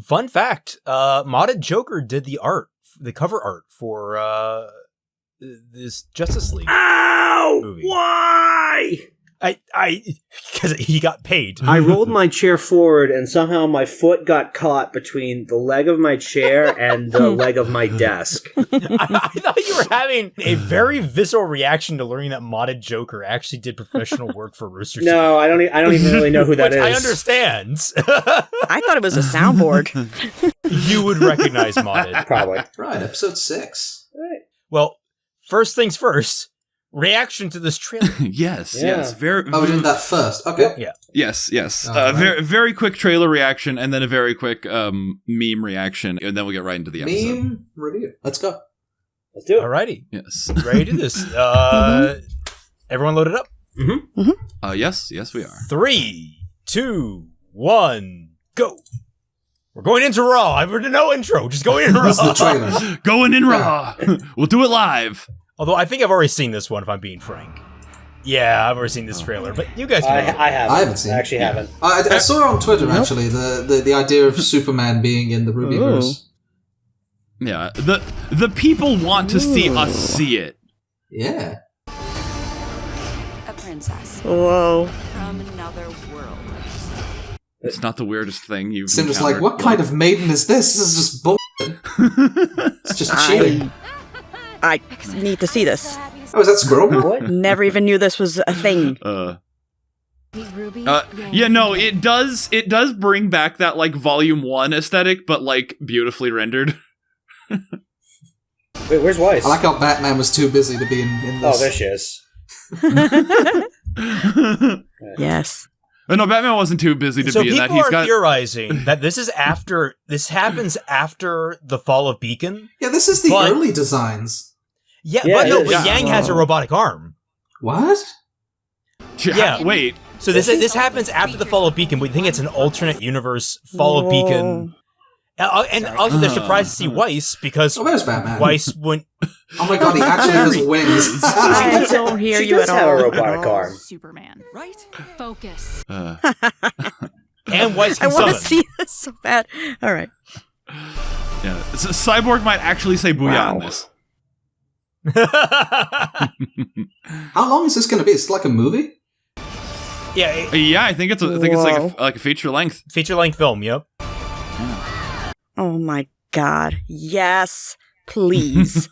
fun fact, Modded Joker did the cover art for this Justice League movie. Why? Because he got paid. I rolled my chair forward and somehow my foot got caught between the leg of my chair and the leg of my desk. I thought you were having a very visceral reaction to learning that Modded Joker actually did professional work for Rooster Teeth. No, I don't even really know who that is. I understand. I thought it was a soundboard. You would recognize Modded. Probably. Right, episode 6. Right. Well, first things first, reaction to this trailer. Yes. We're doing that first. Okay. Yeah. Yes. Right. Very quick trailer reaction, and then a very quick meme reaction, and then we'll get right into the episode. Meme review. Let's go. Let's do it. Alrighty. Yes. Ready to do this. Everyone loaded up? Yes, we are. 3, 2, 1, go. We're going into Raw. No intro. Just going into Raw. This is the trailer. Going in raw. We'll do it live. Although I think I've already seen this one, if I'm being frank. Yeah, I've already seen this trailer, but you guys can. I haven't. I haven't seen it. I actually haven't. I saw it on Twitter, actually, the idea of Superman being in the RWBYverse. Yeah, the people want to see us see it. Yeah. A princess Whoa. from another world. It's not the weirdest thing you've Cinder's encountered. like, what kind of maiden is this? This is just bullshit. It's just cheating. I need to see this. Oh, is that Squirrel? What? Never even knew this was a thing. Yeah, no, it does bring back that, like, Volume 1 aesthetic, but, like, beautifully rendered. Wait, where's Weiss? I like how Batman was too busy to be in this. Oh, there she is. Yes. Oh, no, Batman wasn't too busy to So be in that. people are theorizing that this happens after the fall of Beacon. Yeah, this is the early designs. Yeah, Yeah, but it is. Yang has a robotic arm. What? Yeah. Wait. So this happens after the fall of Beacon, but we think it's an alternate universe fall of Beacon. And also they're surprised to see Weiss because Oh, there's Batman. Weiss went... Oh my god, he actually has wings. I don't hear She you does at have all. a robotic arm. Superman, right? Focus. And Weiss I can want to summon. see this so bad. All right. Yeah, Cyborg might actually say booyah on this. How long is this going to be? It's like a movie? Yeah, Yeah, I think it's like a feature length. feature-length film, yep. Oh my God. Yes. Please.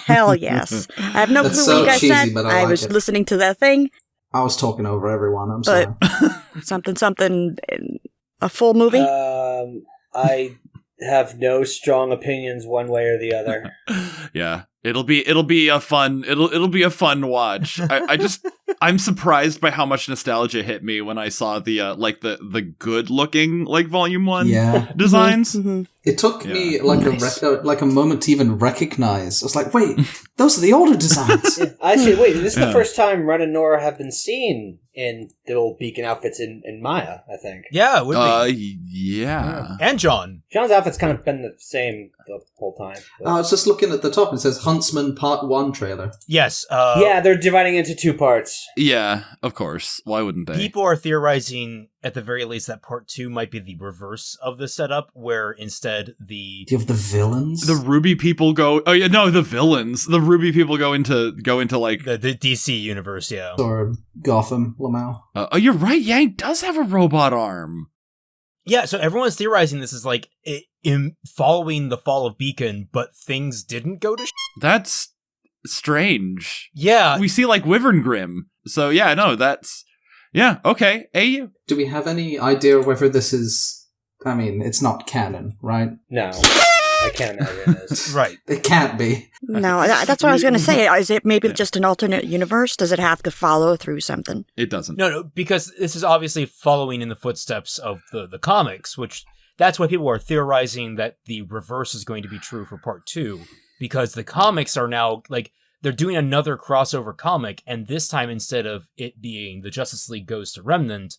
Hell yes. I have no That's clue so what you guys cheesy, said. but I like was it. listening to that thing. I was talking over everyone, I'm sorry. But something, a full movie? I have no strong opinions one way or the other. Yeah, it'll be a fun watch. I'm surprised by how much nostalgia hit me when I saw the good looking like Volume 1 Yeah. designs. Mm-hmm. It took me Yeah. like Nice. a moment to even recognize. I was like, wait, those are the older designs. Actually, wait, this is Yeah. the first time Ren and Nora have been seen in the little Beacon outfits in Maya, I think. Yeah, it would be. Yeah. And John. John's outfit's kind of been the same the whole time. I was just looking at the top. It says Huntsman Part 1 trailer. Yes. Yeah, they're dividing into two parts. Yeah, of course. Why wouldn't they? People are theorizing, at the very least, that part 2 might be the reverse of the setup, where instead the... Do you have the villains? The RWBY people go. Oh yeah, no, the villains. The RWBY people go into like. The DC universe, yeah. Or Gotham, Lamau. Oh, you're right. Yang does have a robot arm. Yeah, so everyone's theorizing this is like in following the fall of Beacon, but things didn't go to That's strange. Yeah. We see like Wyvern Grim. So yeah, no, that's okay. AU. Do we have any idea whether this is... I mean, it's not canon, right? No, I can't imagine it is. Right. It can't be. No, that's what I was going to say. Is it maybe just an alternate universe? Does it have to follow through something? It doesn't. No, because this is obviously following in the footsteps of the comics, which that's why people are theorizing that the reverse is going to be true for part 2, because the comics are now, like, they're doing another crossover comic, and this time, instead of it being the Justice League goes to Remnant,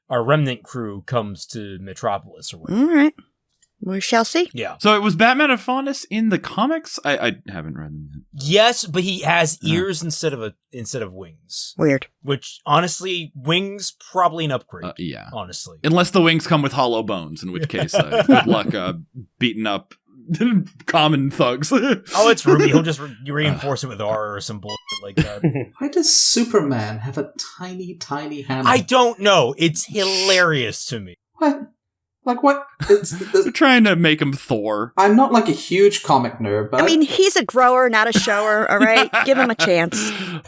our Remnant crew comes to Metropolis or whatever. All right. We shall see. Yeah. So it was Batman and Faunus in the comics? I haven't read them yet. Yes, but he has ears instead of wings. Weird. Which, honestly, wings probably an upgrade. Yeah. Honestly. Unless the wings come with hollow bones, in which case, good luck beating up common thugs. Oh, it's RWBY. He'll just reinforce it with R or some bullshit like that. Why does Superman have a tiny, tiny hammer? I don't know. It's hilarious to me. What? Like what? They're trying to make him Thor. I'm not like a huge comic nerd, but I mean, he's a grower, not a shower, all right? Give him a chance.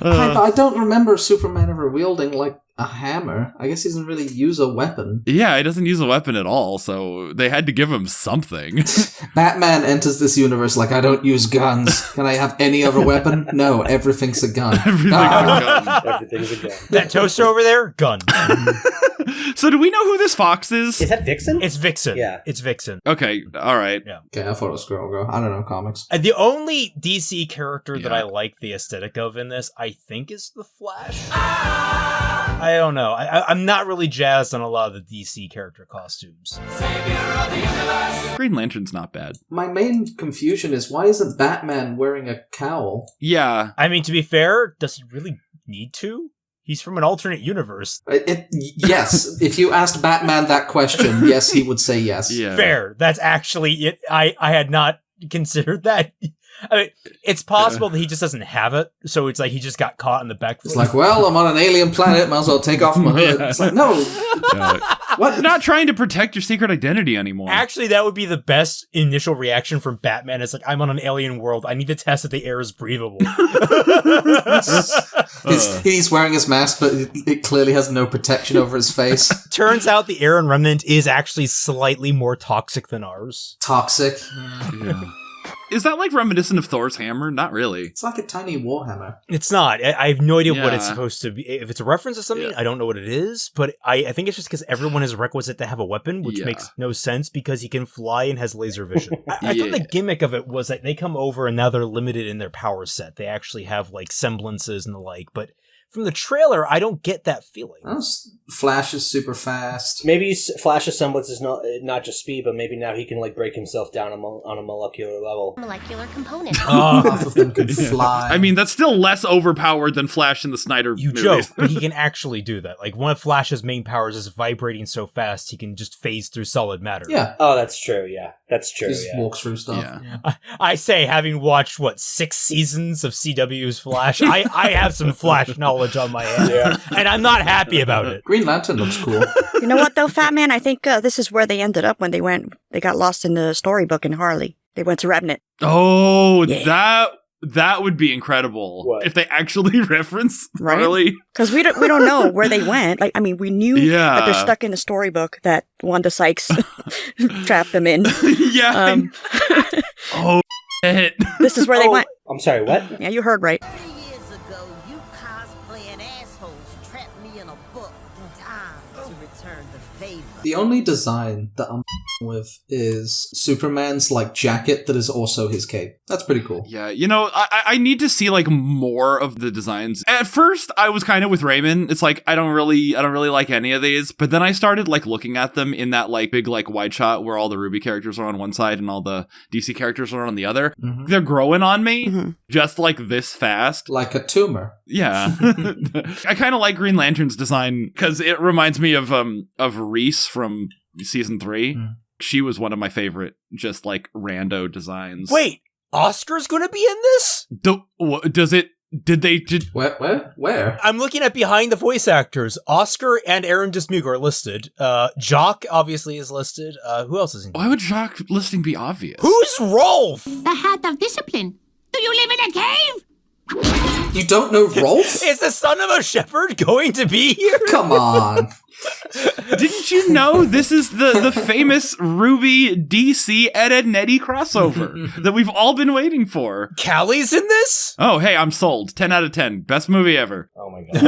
I don't remember Superman ever wielding like a hammer. I guess he doesn't really use a weapon. Yeah, he doesn't use a weapon at all, so they had to give him something. Batman enters this universe like, I don't use guns. Can I have any other weapon? No, everything's a gun. Everything's a gun. Everything's a gun. That toaster over there? Gun. So do we know who this fox is? Is that Vixen? It's Vixen. Yeah. It's Vixen. Okay, all right. Okay, I thought it was Squirrel Girl. I don't know comics. The only DC character that Yeah. I like the aesthetic of in this, I think, is the Flash. I don't know. I'm not really jazzed on a lot of the DC character costumes. Green Lantern's not bad. My main confusion is why isn't Batman wearing a cowl? Yeah. I mean, to be fair, does he really need to? He's from an alternate universe. Yes, if you asked Batman that question, yes, he would say yes. Yeah. Fair. That's actually it. I had not considered that. I mean, it's possible that he just doesn't have it, so it's like he just got caught in the back. It's like, well, I'm on an alien planet, might as well take off my hood. Yeah. It's like, no. What? Not trying to protect your secret identity anymore. Actually, that would be the best initial reaction from Batman. It's like, I'm on an alien world. I need to test that the air is breathable. He's wearing his mask, but it clearly has no protection over his face. Turns out the air in Remnant is actually slightly more toxic than ours. Toxic. Yeah. Is that like reminiscent of Thor's hammer? Not really. It's like a tiny warhammer. It's not. I have no idea what it's Yeah. supposed to be. If it's a reference to something, Yeah. I don't know what it is, but I think it's just because everyone is requisite to have a weapon, which Yeah. makes no sense because he can fly and has laser vision. I thought Yeah. the gimmick of it was that they come over and now they're limited in their power set. They actually have like semblances and the like, but from the trailer, I don't get that feeling. Oh, Flash is super fast. Maybe Flash's semblance is not just speed, but maybe now he can like break himself down on a molecular level. Molecular component. Half of them can fly. I mean, that's still less overpowered than Flash in the Snyder You movies. joke, but he can actually do that. Like, one of Flash's main powers is vibrating so fast he can just phase through solid matter. yeah. Oh, that's true. Yeah, that's true. Just Yeah. walks through stuff. Yeah. I say, having watched, 6 seasons of CW's Flash, I have some Flash knowledge on my hand. Yeah. And I'm not happy about it. Green Lantern looks cool. You know what, though, Fat Man? I think this is where they ended up when they got lost in the storybook in Harley. They went to Revenant. Oh, Yeah. that would be incredible What? if they actually reference Right? Harley. Because we don't know where they went. Like, I mean, we knew Yeah. that they're stuck in the storybook that Wanda Sykes trapped them in. Yeah. Oh, shit. This is where they went. I'm sorry. What? Yeah, you heard right. 30 years ago, you cosplaying assholes trapped me in a book. Time to return the favor. The only design that I'm with is Superman's jacket that is also his cape. That's pretty cool. Yeah, I need to see more of the designs. At first, I was kind of with Raymond. It's like I don't really like any of these. But then I started looking at them in that big wide shot where all the RWBY characters are on one side and all the DC characters are on the other. Mhm. They're growing on me Mhm. just this fast. Like a tumor. Yeah, I kind of like Green Lantern's design because it reminds me of Reese from season 3. Mm. She was one of my favorite, just rando designs. Wait, Oscar's gonna be in this? Did Where? I'm looking at behind the voice actors. Oscar and Aaron Dismuke are listed. Jock obviously is listed. Who else is in? Why would Jacques listing be obvious? Who's Rolf? The hat of discipline. Do you live in a cave? You don't know Rolf? Is the son of a shepherd going to be here? Come on. Didn't you know this is the famous RWBY DC Ed Nettie crossover that we've all been waiting for? Callie's in this? Oh, hey, I'm sold. 10 out of 10. Best movie ever. Oh my god.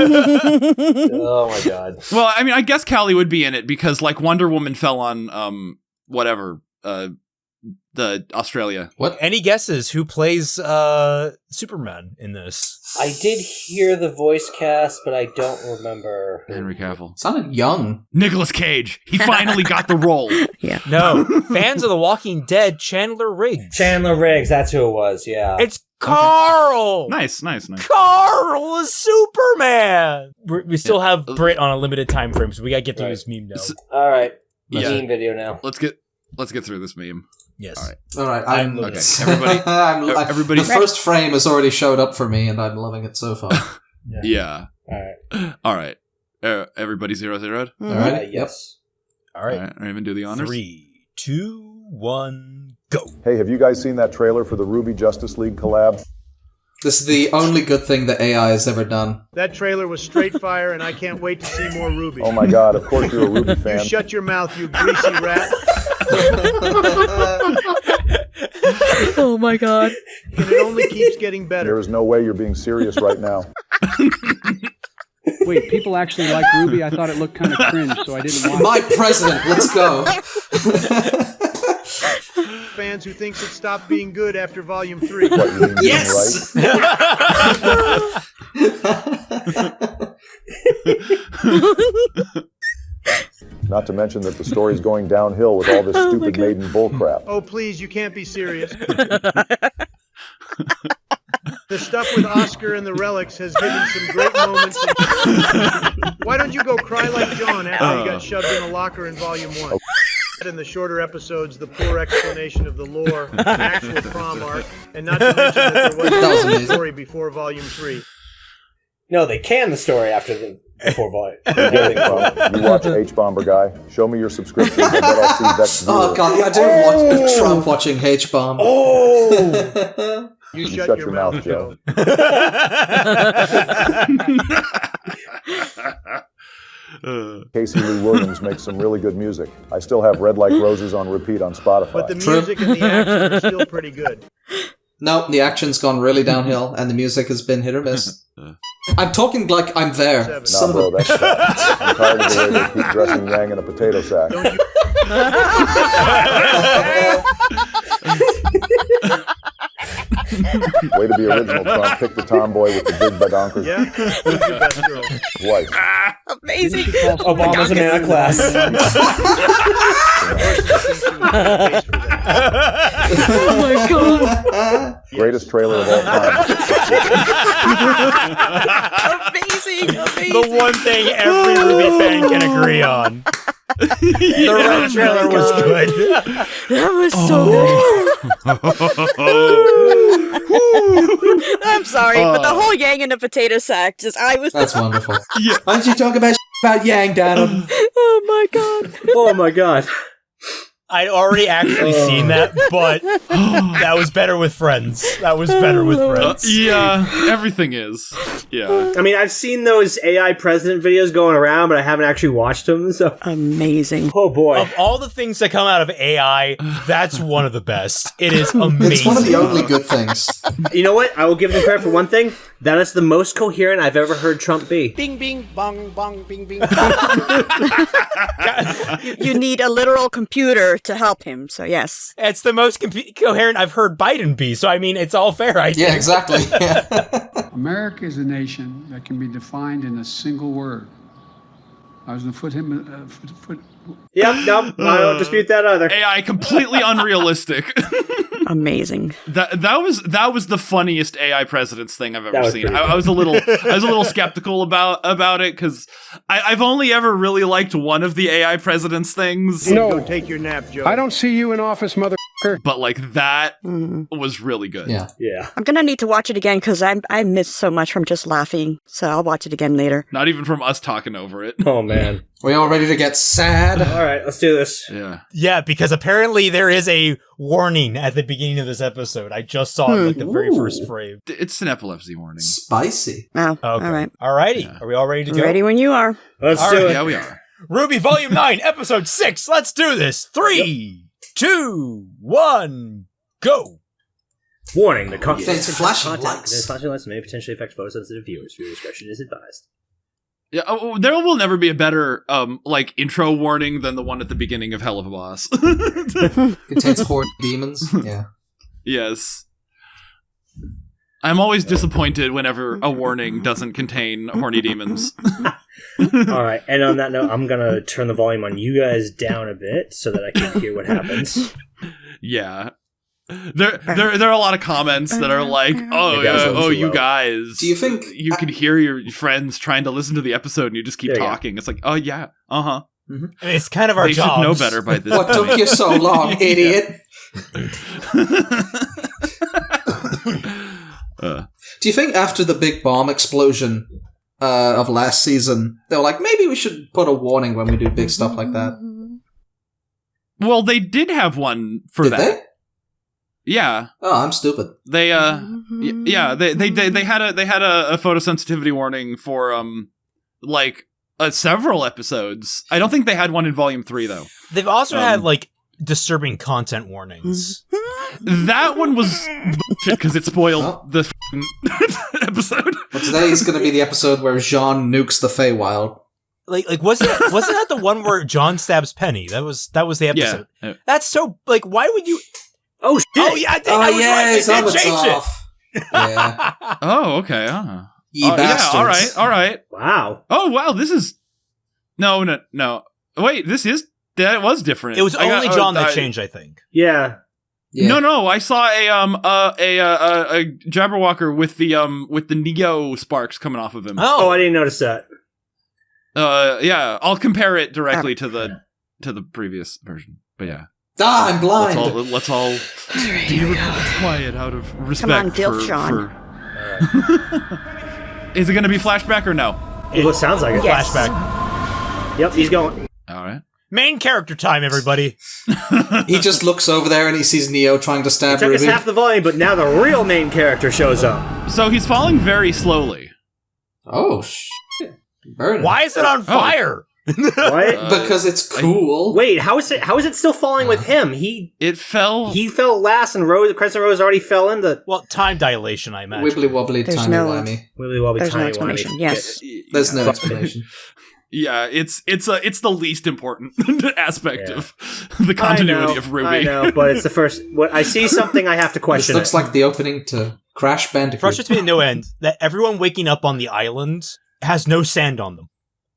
Oh my god. Well, I mean, I guess Callie would be in it because Wonder Woman fell on whatever Australia. What? Any guesses who plays Superman in this? I did hear the voice cast, but I don't remember. Henry Cavill. Sounded young. Nicolas Cage. He finally got the role. Yeah. No, fans of The Walking Dead, Chandler Riggs. Chandler Riggs, that's who it was, yeah. It's Carl! Nice. Carl is Superman! We still have Brit on a limited time frame, so we gotta get through this meme now. All right. Yeah. Meme video now. Let's get through this meme. Yes. All right. I'm Okay. Everybody. Everybody. The first frame has already showed up for me, and I'm loving it so far. Yeah. All right. Everybody 0-0'd? Mhm. All right. Yes. All right. Raven, do the honors. 3, 2, 1, go. Hey, have you guys seen that trailer for the RWBY Justice League collab? This is the only good thing that AI has ever done. That trailer was straight fire, and I can't wait to see more Ruby. Oh my god, of course you're a RWBY You fan. shut your mouth, you greasy rat. Oh my god. And it only keeps getting better. There is no way you're being serious right now. Wait, people actually like Ruby? I thought it looked kind of cringe, so I didn't watch My president, let's go. Fans who thinks it stopped being good after Volume 3. What, you mean being Yes! Not to mention that the story's going downhill with all this stupid maiden bullcrap. Oh, please, you can't be serious. The stuff with Oscar and the relics has given some great moments. Why don't you go cry like John after he got shoved in a locker in Volume 1? In the shorter episodes, the poor explanation of the lore, an actual prom arc, and not to mention that there wasn't a story before Volume 3. No, they canned the story after the before volume. You watch H-Bomber Guy. Show me your subscription. I bet I'll see Vex Oh Viewer. god, yeah, I do watch Trump watching H-Bomb. Oh! You shut your mouth, Joe. Casey Lee Williams makes some really good music. I still have Red Like Roses on repeat on Spotify. But the music and the action are still pretty good. No, the action's gone really downhill, and the music has been hit or miss. I'm talking like I'm there. Nah, bro, that's tough. I'm tired of the way they keep dressing Yang in a potato sack. Way to be original, Trump. Pick the tomboy with the big badonkers. Yeah? Who's your best girl? Wife. Amazing. Obama's a man of class. Oh my god. Greatest trailer of all time. Amazing. The one thing every RWBY fan can agree on. The red trailer was good. That was so good. I'm sorry, but the whole Yang in the potato sack That's wonderful. Yeah. Why don't you talk about Yang, Adam? Oh my god. Oh my god. I'd already actually seen that, but that was better with friends. That was better with friends. Yeah, everything is. Yeah. I mean, I've seen those AI president videos going around, but I haven't actually watched them, so... Amazing. Oh boy. Of all the things that come out of AI, that's one of the best. It is amazing. It's one of the only good things. You know what? I will give them credit for one thing. That is the most coherent I've ever heard Trump be. Bing, bing, bong, bong, bing, bing. You need a literal computer to help him, so yes. It's the most coherent I've heard Biden be, so I mean, it's all fair, I think. Yeah, exactly. America is a nation that can be defined in a single word. I was going to put him... Yep, nope, I don't dispute that either. AI completely unrealistic. Amazing. That was the funniest AI president's thing I've ever seen. pretty I was a little skeptical about it because I've only ever really liked one of the AI president's things. No, go take your nap, Joe. I don't see you in office, motherfucker. But like that was really good. Yeah. Yeah. I'm gonna need to watch it again because I missed so much from just laughing, so I'll watch it again later. Not even from us talking over it. Oh man. We all ready to get sad? All right, let's do this. Yeah. Yeah, because apparently there is a warning at the beginning of this episode. I just saw it like the very first frame. It's an epilepsy warning. Spicy. Oh, Okay. all right. Alrighty. Yeah. Are we all ready to go? Ready when you are. Let's All do right, it. Yeah, we are. RWBY Volume 9, Episode 6. Let's do this. 3, 2, 1, go. Warning: the content It's flashing content lights. contains flashing lights and may potentially affect photosensitive viewers. Viewer discretion is advised. Yeah, there will never be a better like intro warning than the one at the beginning of Hell of a Boss. Contains horny demons. Yeah. Yes. I'm always disappointed whenever a warning doesn't contain horny demons. All right, and on that note, I'm gonna turn the volume on you guys down a bit so that I can hear what happens. Yeah. There are a lot of comments that are like, you guys. Do you think you can hear your friends trying to listen to the episode and you just keep talking? It's like, oh yeah, I mean, it's kind of our They jobs. should know better by this What point. took you so long, idiot? Do you think after the big bomb explosion of last season, they were like, maybe we should put a warning when we do big stuff like that? Well, they did have one for Did that. they? Yeah. Oh, I'm stupid. They yeah, they had a photosensitivity warning for several episodes. I don't think they had one in volume 3 though. They've also had like disturbing content warnings. That one was shit because it spoiled the episode. Well, today is going to be the episode where Jean nukes the Feywild. Like wasn't that the one where John stabs Penny? That was the episode. Yeah. That's so like why would you? Oh shit! Oh yeah, I think I was right. They did change it. Yeah. Oh, okay. Ye bastards. Yeah, all right. Wow. Oh, wow, this is... No. Wait, that was different. It was only John that changed, I think. Yeah. No, I saw a Jabberwocker with the Neo sparks coming off of him. Oh, I didn't notice that. Yeah, I'll compare it directly to the previous version. But yeah. Ah, I'm blind. Let's all be quiet out of respect. Come on, Dilf Sean. Is it going to be flashback or no? It sounds like it. Yes. Flashback. Yep, he's going. All right. Main character time, everybody. He just looks over there and he sees Neo trying to stab It took us Ruby. half the volume, but now the real main character shows up. So he's falling very slowly. Oh, shit. Burn. Why is it on fire? What? Because it's cool. Wait, how is it still falling with him? He fell last, and Crescent Rose already fell in the... Well, time dilation, I imagine. Wibbly wobbly, timey-wimey. Wibbly wobbly, There's no timey-wimey. explanation. Yes. There's no explanation. Yeah, it's the least important aspect of the continuity of RWBY. I know, but it's the first... I see something, I have to question This looks like the opening to Crash Bandicoot. Frustrates me to no end that everyone waking up on the island has no sand on them.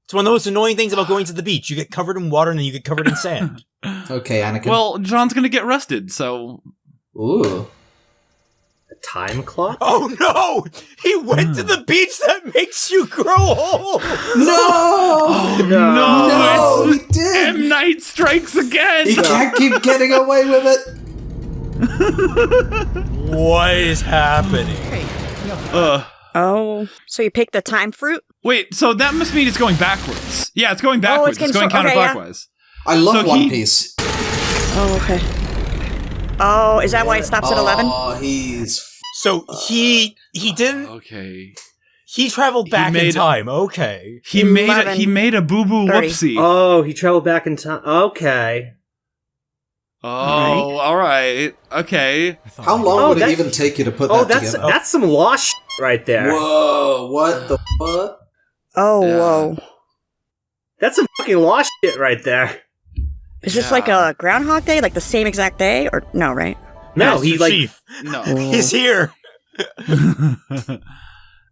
It's one of the most annoying things about going to the beach. You get covered in water and then you get covered in sand. Okay, Anakin. Well, John's gonna get rusted, so... Ooh. A time clock? Oh no! He went to the beach that makes you grow old! No! No, he did! M. Night strikes again! He can't keep getting away with it! What is happening? Oh, so you picked the time fruit? Wait, so that must mean it's going backwards. Yeah, it's going backwards. it's It's going getting counterclockwise. I love So One Piece. Oh, okay. Oh, is that why it stops at 11? Oh, he's... So he didn't... Okay. He traveled back in time. Okay. He made a boo-boo 30. whoopsie. Oh, he traveled back in time. Okay. Oh, all right. Okay. How long would it even take you to put that together? That's some lost right there. Whoa, what the fuck? Oh, Yeah. whoa. That's some fucking lost shit right there. Is this like a Groundhog Day? Like the same exact day? Or no, right? No, Master he like... Chief. No. He's here.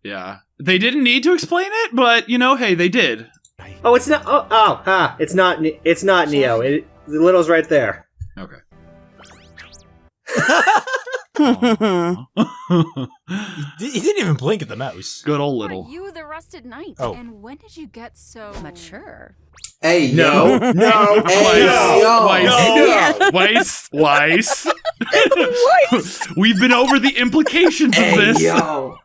Yeah. They didn't need to explain it, but, hey, they did. Oh, it's not... It's not Neo. The little's right there. Okay. He didn't even blink at the mouse. Good old little. You the rusted knight. Oh. And when did you get so mature? Hey, No. yo. No. Hey, yo. Weiss. We've been over the implications of Hey, this. yo.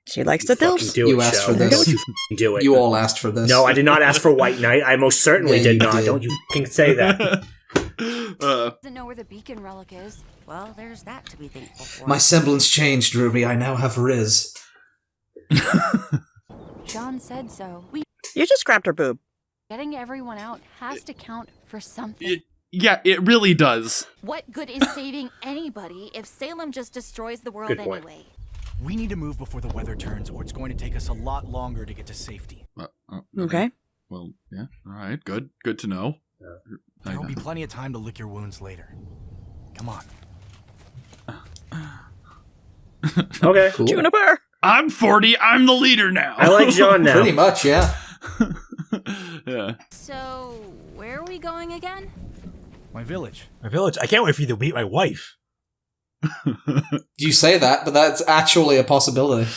She likes the dilfs. Do You it, asked Joe. for this. Don't you f***ing do it. You all asked for this. No, I did not ask for White Knight. I most certainly Yeah, did you not. did. Don't you f***ing say that. Doesn't know where the beacon relic is. Well, there's that to be thankful for. My semblance changed, Ruby. I now have Riz. John said so. You just grabbed her boob. Getting everyone out has to count for something. Yeah, it really does. What good is saving anybody if Salem just destroys the world Good point. anyway? We need to move before the weather turns, or it's going to take us a lot longer to get to safety. Okay. Well, yeah. All right. Good. Good to know. There will be plenty of time to lick your wounds later. Come on. Okay. Cool. Juniper. I'm 40. I'm the leader now. I like John now. Pretty much, yeah. Yeah. So, where are we going again? My village. My village. I can't wait for you to meet my wife. You say that, but that's actually a possibility.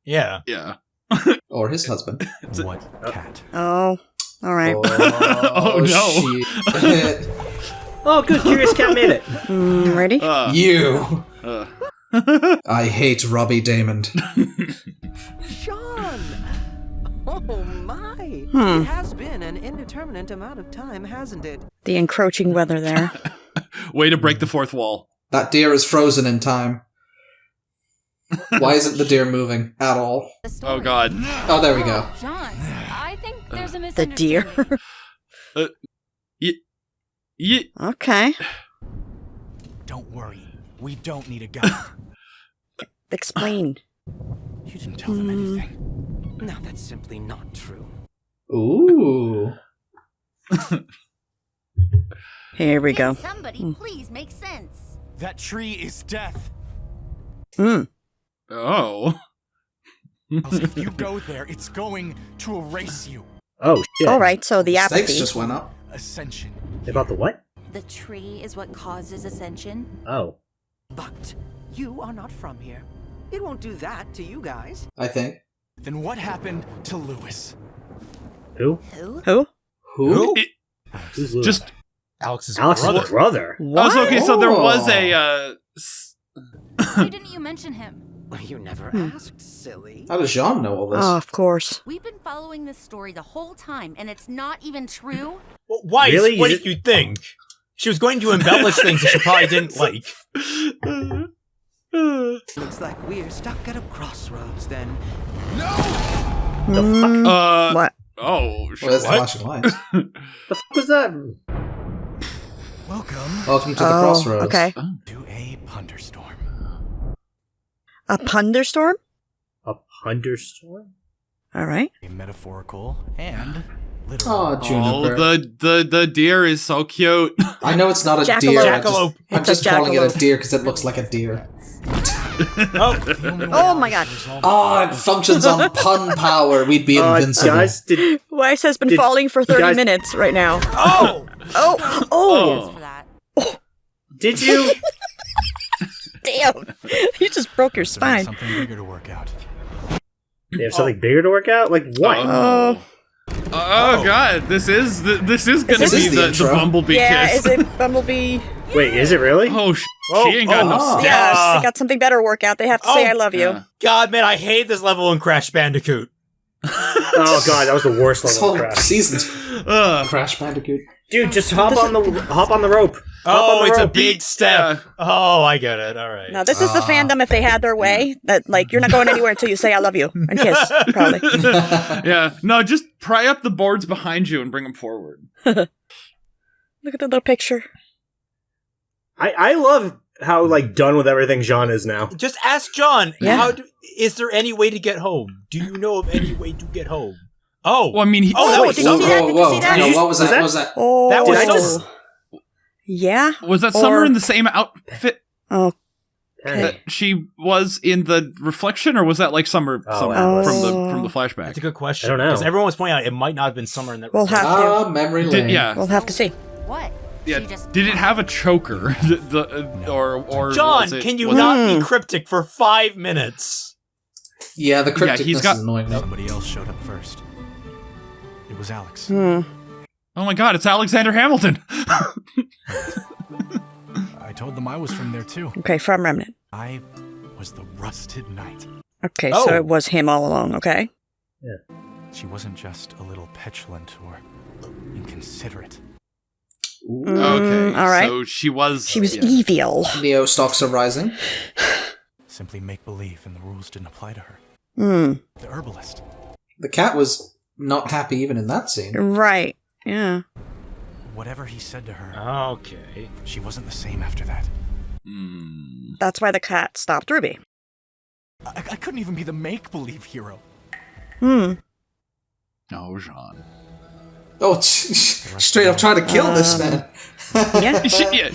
Yeah. Yeah. Or his husband. What cat? Oh, all right. Oh, no. Shit. Oh, good. Curious Cat made it. Ready? You. I hate Robbie Damon. Sean! Oh my! It has been an indeterminate amount of time, hasn't it? The encroaching weather there. Way to break the fourth wall. That deer is frozen in time. Why isn't the deer moving at all? Oh, God. Oh, there we go. John, I think there's a The deer. Okay. Don't worry. We don't need a gun. Explain. You didn't tell them anything. No, that's simply not true. Ooh. Here we go. Somebody please make sense. That tree is death. Oh. If you go there, it's going to erase you. Oh, shit. All right, so the apathy. Stakes just went up. Ascension. About the what? The tree is what causes ascension. Oh. But you are not from here. It won't do that to you guys. I think. Then what happened to Lewis? Who? Who? Who? Who's Lewis? Just Alex's brother. What? Oh, okay, so there was a Why didn't you mention him? You never asked, silly. How does Jean know all this? Oh, of course. We've been following this story the whole time, and it's not even true. Well, why? Really? What did you think? She was going to embellish things that she probably didn't like. Looks like we're stuck at a crossroads then. What? Oh, Well, there's the flashing lights. The fuck was that? Welcome to the crossroads. Okay. To a thunderstorm. A punderstorm? A punderstorm? All right. A metaphorical and literal. Oh, Juniper. the deer is so cute. I know it's not a Jackalope. deer. Jackalope. I'm It's a just calling it jackalope. a deer because it looks like a deer. Oh my god. Oh, it functions on pun power. We'd be invincible. Guys, did Weiss has been Did- falling for 30 guys- minutes right now. Oh! Oh! For that. did you? Damn. You just broke your spine. Something bigger to work out. They have something bigger to work out? Like what? Oh, God! This is gonna This be is the the intro. bumblebee Yeah, kiss. is it Bumblebee? Wait, is it really? Oh, she ain't got no oh. stats. Yeah, they got something better to work out. They have to say I love you. Yeah. God, man, I hate this level in Crash Bandicoot. Oh god, that was the worst This level whole of Crash. season's Crash Bandicoot. Dude, just hop on the rope. Hop on Oh, the it's a rope. big step. Oh, I get it. All right. Now, this is the fandom if they had their way. That, like, you're not going anywhere until you say I love you and kiss, probably. Yeah, no, just pry up the boards behind you and bring them forward. Look at the little picture. I love how like done with everything Jean is now. Just ask John. Yeah. Is there any way to get home? Do you know of any way to get home? Oh. Well, I mean, that wait, was did you see that? Did you see that? No, what was that? that? What was that? Oh, That was Did I Summer. just- Yeah. was that Or- Summer in the same outfit Oh, that she was in the reflection, or was that like Summer Oh, from wow. the flashback? That's a good question. I don't know. Because everyone was pointing out it might not have been Summer in that. we'll have to. Ah, memory lane. Yeah, We'll have to see. What? yeah. She just Did it have a choker? or John, was it- can you was not Hmm. be cryptic for 5 minutes? Yeah, the crypticness he's got- is annoying. No. Somebody else showed up first. It was Alex. Hmm. Oh my God! It's Alexander Hamilton. I told them I was from there too. Okay, from Remnant. I was the rusted knight. Okay, Oh. so it was him all along, okay? She wasn't just a little petulant or inconsiderate. Okay, all right. So she was. She was yeah. evil. Neo stocks are rising. Simply make believe and the rules didn't apply to her. Hmm. The herbalist. The cat was not happy even in that scene. Right. Yeah. Whatever he said to her, Okay. she wasn't the same after that. Hmm. That's why the cat stopped Ruby. I couldn't even be the make-believe hero. Oh, Jean. Oh, straight up trying to kill this man. Yeah. Yeah.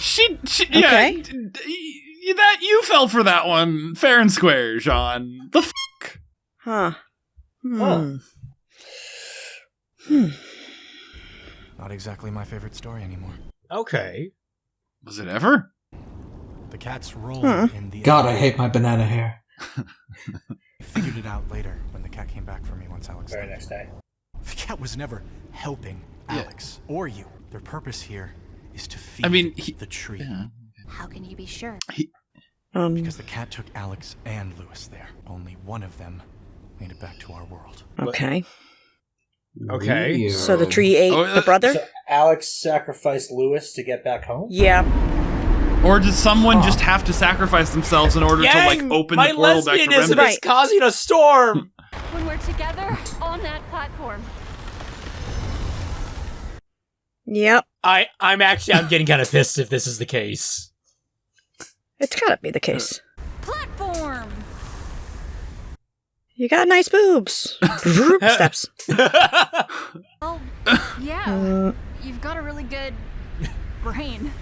That you fell for that one, fair and square, Jean. The fuck? Huh. Not exactly my favorite story anymore. Okay. Was it ever? The cat's role in the... God, I hate my banana hair. I figured it out later when the cat came back for me once Alex Very left. next day. The cat was never helping Alex or you. Their purpose here is to feed the tree. Yeah. How can you be sure? Because the cat took Alex and Lewis there. Only one of them made it back to our world. Okay. Okay. Weird. So the tree ate the brother? So Alex sacrificed Lewis to get back home? Yeah. Or does someone just have to sacrifice themselves in order to like open the portal back to lesbianism Remedy? is causing a storm. When we're together on that platform. Yep. I'm getting kind of pissed if this is the case. It's gotta be the case. Platform! You got nice boobs. Steps. Oh, yeah. You've got a really good brain.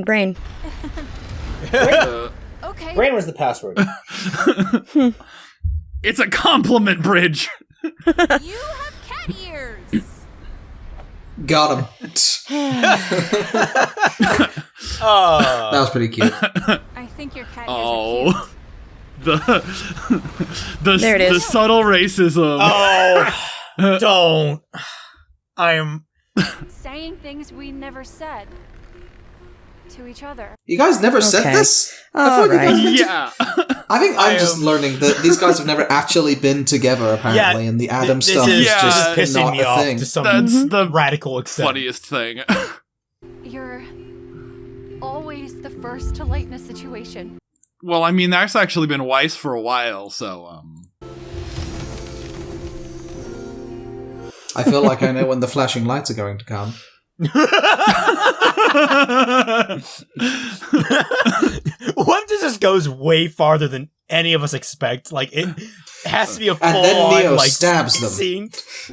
Brain. Okay. Brain was the password. It's a compliment bridge. You have cat ears. Got him. That was pretty cute. I think your cat ears are cute. There it the is. subtle racism. Oh, don't. I'm Saying things we never said to each other. You guys never said Okay. this? All right. I think I'm just learning that these guys have never actually been together, apparently, and the Adam this stuff is just pissing not me a off thing. to some That's the radical extent. funniest thing. You're always the first to lighten a situation. Well, I mean, that's actually been Weiss for a while, so, I feel like I know when the flashing lights are going to come. What if this goes way farther than any of us expect? Like, it has to be a full And then Neo on, stabs them. scene.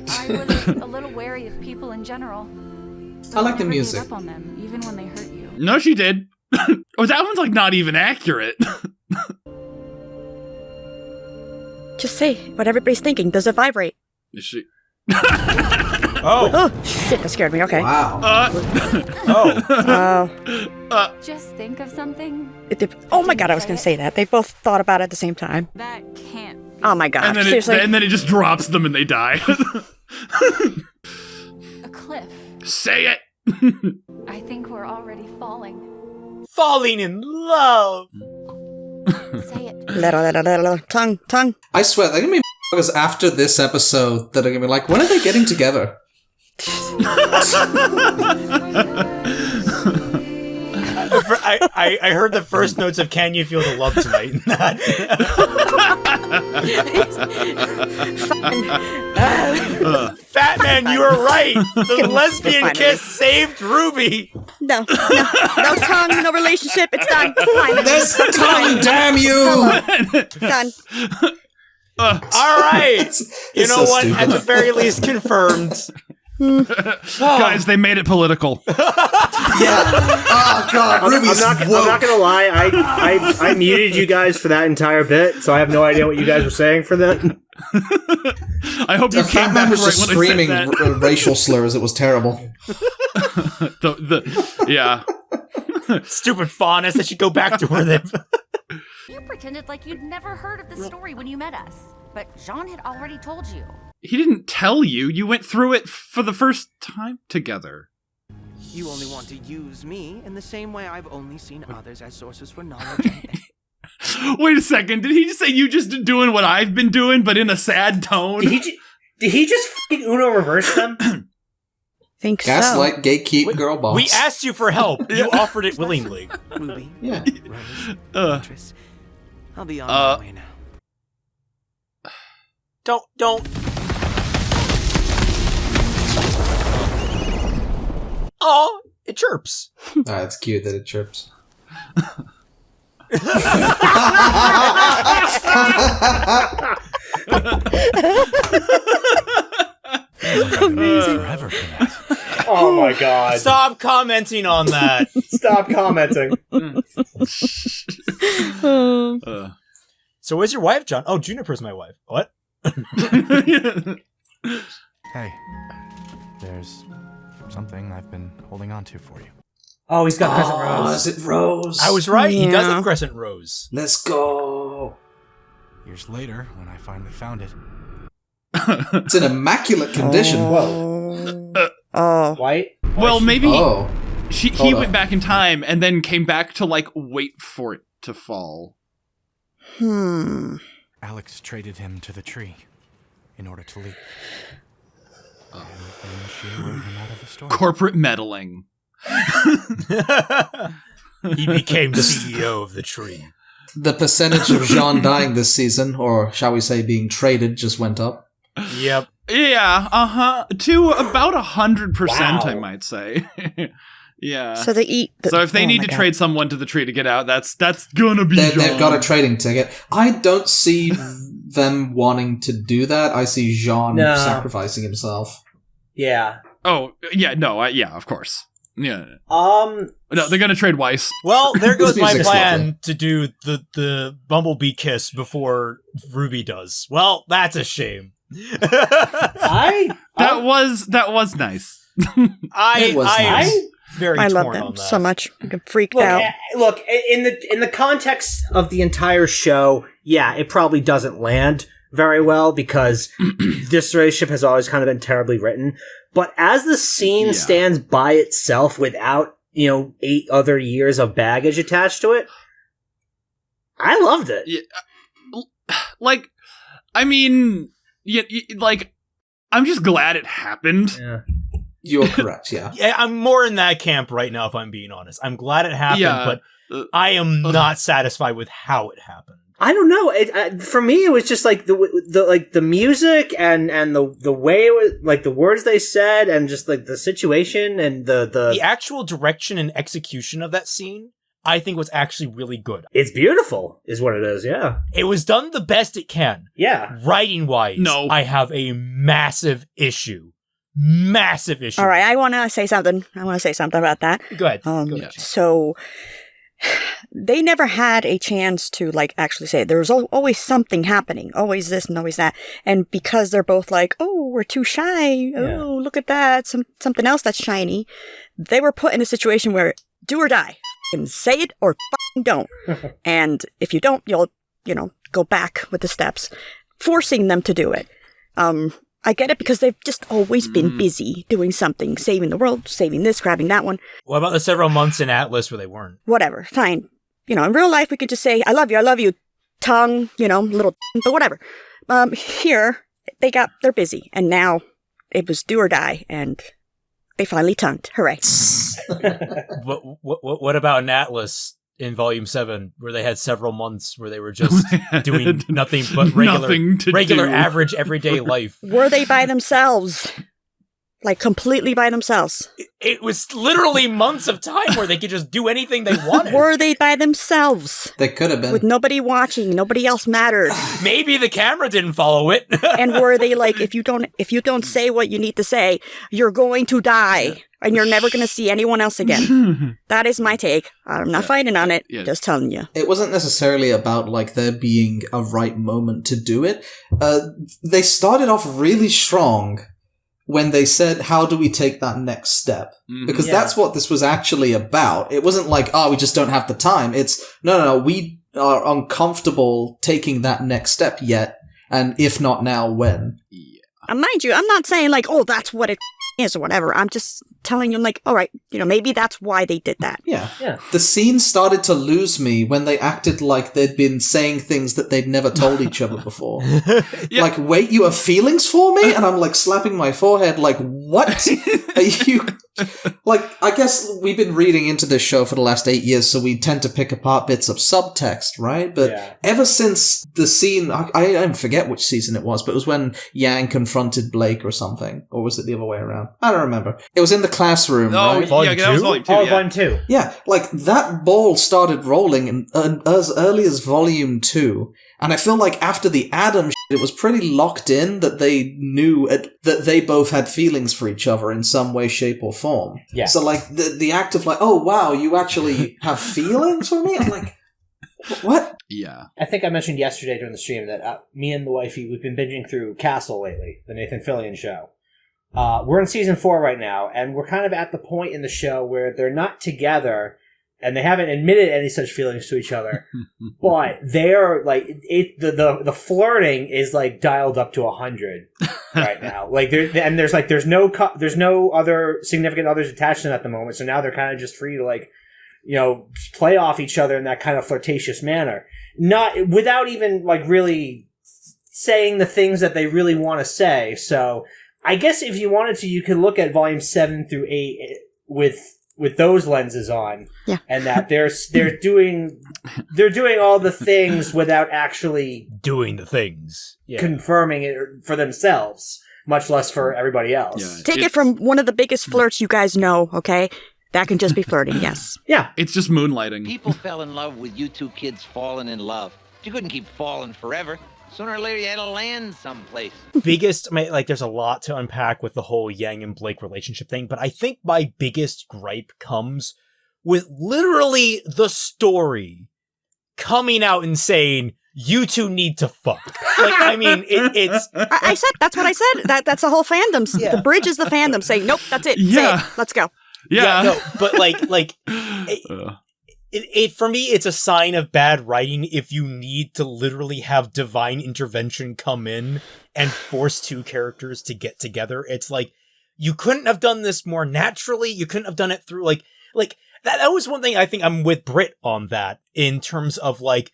I was a little wary of people in general. I like the never music. gave up on them, even when they hurt you. No, she did. Oh, that one's, like, not even accurate. Just say what everybody's thinking. Does it vibrate? Is she... Oh, shit, that scared me. Okay. Wow. Just think of something. Oh my god, I was gonna say that. They both thought about it at the same time. That can't. Oh my god, and then seriously? and then it just drops them and they die. A cliff. Say it! I think we're already falling. Falling in love! Say it. Little, tongue. I swear, there are going to be motherfuckers after this episode that are going to be like, when are they getting together? I heard the first notes of Can You Feel the Love Tonight? Fat Man, you were right! The lesbian kiss saved Ruby! No tongue, no relationship, it's done. Fine. There's the tongue, damn you! Done. Alright! You know so what? stupid. At the very least, confirmed. Guys, they made it political. Yeah. Oh god, Ruby's I'm not gonna lie. I muted you guys for that entire bit, so I have no idea what you guys were saying for that. I hope you The came fat back man was right just when screaming I said that. racial slurs. It was terrible. Yeah. Stupid faunus that should go back to where they... You pretended like you'd never heard of the story when you met us, but Jean had already told you. He didn't tell you. You went through it for the first time together. You only want to use me in the same way I've only seen others as sources for knowledge. Wait a second. Did he just say you just doing what I've been doing, but in a sad tone? Did he just f***ing Uno reverse them? Think Gaslight, so. gatekeep, girl boss. We asked you for help. You offered it willingly. Ruby, Yeah. Rose, Beatrice, I'll be on my way now. Don't. Oh, it chirps. It's cute that it chirps. Amazing. Forever for that. Oh my god. Stop commenting on that. Stop commenting. So where's your wife, John? Oh, Juniper's my wife. What? Hey, there's something I've been holding on to for you. Oh, he's got Crescent Rose. Is it Rose? I was right. He does have Crescent Rose. Let's go. Years later, when I finally found it, It's in immaculate condition. Whoa. White? Well, maybe Oh. he went back in time and then came back to, like, wait for it to fall. Alex traded him to the tree in order to leave. And then she wrote him out of the story. Corporate meddling. He became the CEO of the tree. The percentage of Jean dying this season, or shall we say being traded, just went up. Yep. Yeah, to about 100%, Wow. I might say. Yeah. So they eat. So if they need to trade someone to the tree to get out, that's gonna be Jean. They've got a trading ticket. I don't see them wanting to do that. I see Jean sacrificing himself. Yeah. Oh, yeah, no, yeah, of course. Yeah. No, they're gonna trade Weiss. Well, there goes my music's plan lovely. to do the Bumblebee kiss before RWBY does. Well, that's a shame. That was nice. I was nice. very I torn love them on that. so much. I'm freaked Look, out. look, in the context of the entire show, yeah, it probably doesn't land very well because this relationship has always kind of been terribly written. But as the scene stands by itself without, 8 other years of baggage attached to it, I loved it. Yeah, like, I mean, like, I'm just glad it happened. Yeah. You're correct, yeah. Yeah, I'm more in that camp right now, if I'm being honest. I'm glad it happened, but I am not satisfied with how it happened. I don't know. For me, it was just like the music and the way it was, like the words they said, and just like the situation and the actual direction and execution of that scene, I think was actually really good. It's beautiful, is what it is. Yeah, it was done the best it can. Yeah, writing wise, no, I have a massive issue. All right, I want to say something. About that. Go ahead. So they never had a chance to actually say it. There was always something happening, always this and always that. And because they're both like, oh, we're too shy. Oh, look at that. Something else that's shiny. They were put in a situation where do or die. And say it or don't. And if you don't, you'll, go back with the steps, forcing them to do it. I get it because they've just always been busy doing something, saving the world, saving this, grabbing that one. What about the several months in Atlas where they weren't? Whatever, fine. In real life, we could just say, I love you, tongue, little, but whatever. Here, they're busy, and now it was do or die, and they finally tongued. Hooray. What about in Atlas in Volume 7, where they had several months where they were just doing nothing but regular average, everyday life? Were they by themselves? Completely by themselves? It was literally months of time where they could just do anything they wanted. Were they by themselves? They could have been. With nobody watching, nobody else mattered. Maybe the camera didn't follow it. And were they if you don't say what you need to say, you're going to die. And you're never going to see anyone else again. That is my take. I'm not fighting on it. Just telling you. It wasn't necessarily about there being a right moment to do it. They started off really strong when they said, how do we take that next step? Because that's what this was actually about. It wasn't we just don't have the time. It's, no, we are uncomfortable taking that next step yet. And if not now, when? Mind you, I'm not saying that's what it is or whatever. I'm just telling you all right, maybe that's why they did that. Yeah. The scene started to lose me when they acted like they'd been saying things that they'd never told each other before. Wait, you have feelings for me? And I'm slapping my forehead what are you... Like, I guess we've been reading into this show for the last 8 years, so we tend to pick apart bits of subtext, right? But ever since the scene, I forget which season it was, but it was when Yang confronted Blake or something. Or was it the other way around? I don't remember. It was in the classroom, right? Volume 2? That was Volume 2, Volume 2. Yeah, like, that ball started rolling as early as Volume 2. And I feel like after the Adam it was pretty locked in that they knew that they both had feelings for each other in some way, shape, or form. Yeah. So, like, the act of, like, oh, wow, you actually have feelings for me? I'm like, what? Yeah. I think I mentioned yesterday during the stream that me and the wifey, we've been binging through Castle lately, the Nathan Fillion show. We're in season 4 right now, and we're kind of at the point in the show where they're not together, and they haven't admitted any such feelings to each other, but they are like the flirting is like dialed up to 100 right now. Like there's no other significant others attached to them at the moment, so now they're kind of just free to like, you know, play off each other in that kind of flirtatious manner, not without even like really saying the things that they really want to say. So I guess if you wanted to, you could look at volume 7 through 8 with those lenses on, and that they're doing all the things without actually doing the things, confirming it for themselves, much less for everybody else. Yeah, Take it from one of the biggest flirts you guys know, okay? That can just be flirting, yes. Yeah. It's just moonlighting. People fell in love with you two kids falling in love. You couldn't keep falling forever. Sooner or later, you had to land someplace. There's a lot to unpack with the whole Yang and Blake relationship thing, but I think my biggest gripe comes with literally the story coming out and saying, you two need to fuck. Like, I mean, it's... I said, that's what I said. That's the whole fandom. Yeah. The bridge is the fandom saying, nope, that's it. Yeah. Say it. Let's go. Yeah. No, but It for me, it's a sign of bad writing if you need to literally have divine intervention come in and force two characters to get together. It's like, you couldn't have done this more naturally. You couldn't have done it through like that was one thing I think I'm with Britt on that in terms of like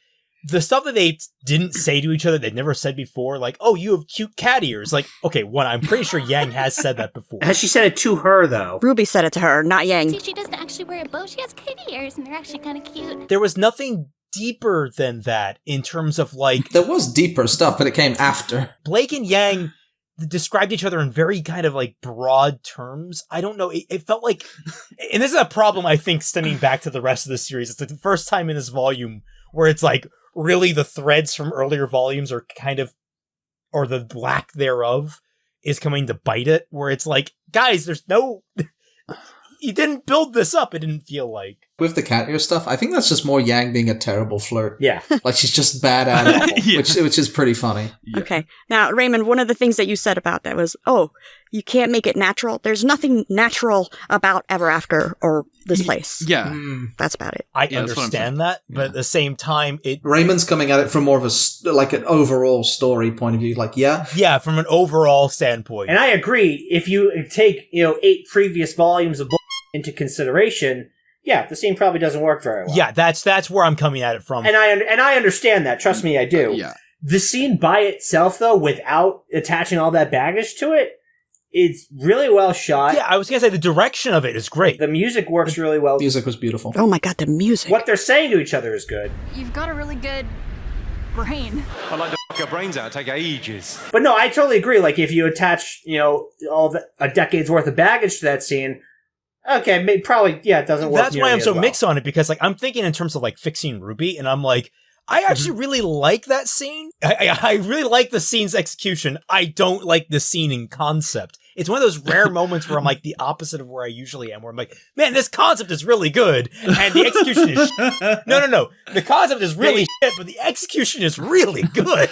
the stuff that they didn't say to each other, they'd never said before, like, oh, you have cute cat ears. Like, okay, one, I'm pretty sure Yang has said that before. Has she said it to her, though? RWBY said it to her, not Yang. See, she doesn't actually wear a bow. She has kitty ears, and they're actually kind of cute. There was nothing deeper than that in terms of, like... There was deeper stuff, but it came after. Blake and Yang described each other in very kind of, like, broad terms. I don't know. It felt like... And this is a problem, I think, stemming back to the rest of the series. It's the first time in this volume where it's like, really the threads from earlier volumes are kind of, or the lack thereof is coming to bite it, where it's like, guys, there's no, you didn't build this up, it didn't feel like. With the cat ear stuff, I think that's just more Yang being a terrible flirt. Yeah. Like, she's just bad at it, yeah. which is pretty funny. Yeah. Okay. Now, Raymond, one of the things that you said about that was, oh, you can't make it natural. There's nothing natural about Ever After or this place. Yeah. That's about it. I understand that, but at the same time, Raymond's coming at it from more of an overall story point of view. Like, Yeah, from an overall standpoint. And I agree, if you take, 8 previous volumes of into consideration, yeah, the scene probably doesn't work very well. Yeah, that's where I'm coming at it from. And I understand that. Trust me, I do. Yeah. The scene by itself, though, without attaching all that baggage to it, it's really well shot. Yeah, I was going to say the direction of it is great. The music works really well. Music was beautiful. Oh my god, the music. What they're saying to each other is good. You've got a really good brain. I'd like to fuck your brains out, take ages. But no, I totally agree. Like, if you attach, a decade's worth of baggage to that scene, okay, probably, it doesn't work. That's why I'm so mixed on it, because, like, I'm thinking in terms of, like, fixing RWBY, and I'm like, I actually really like that scene. I really like the scene's execution. I don't like the scene in concept. It's one of those rare moments where I'm like the opposite of where I usually am, where I'm like, man, this concept is really good, and the execution is shit. No. The concept is really shit, but the execution is really good.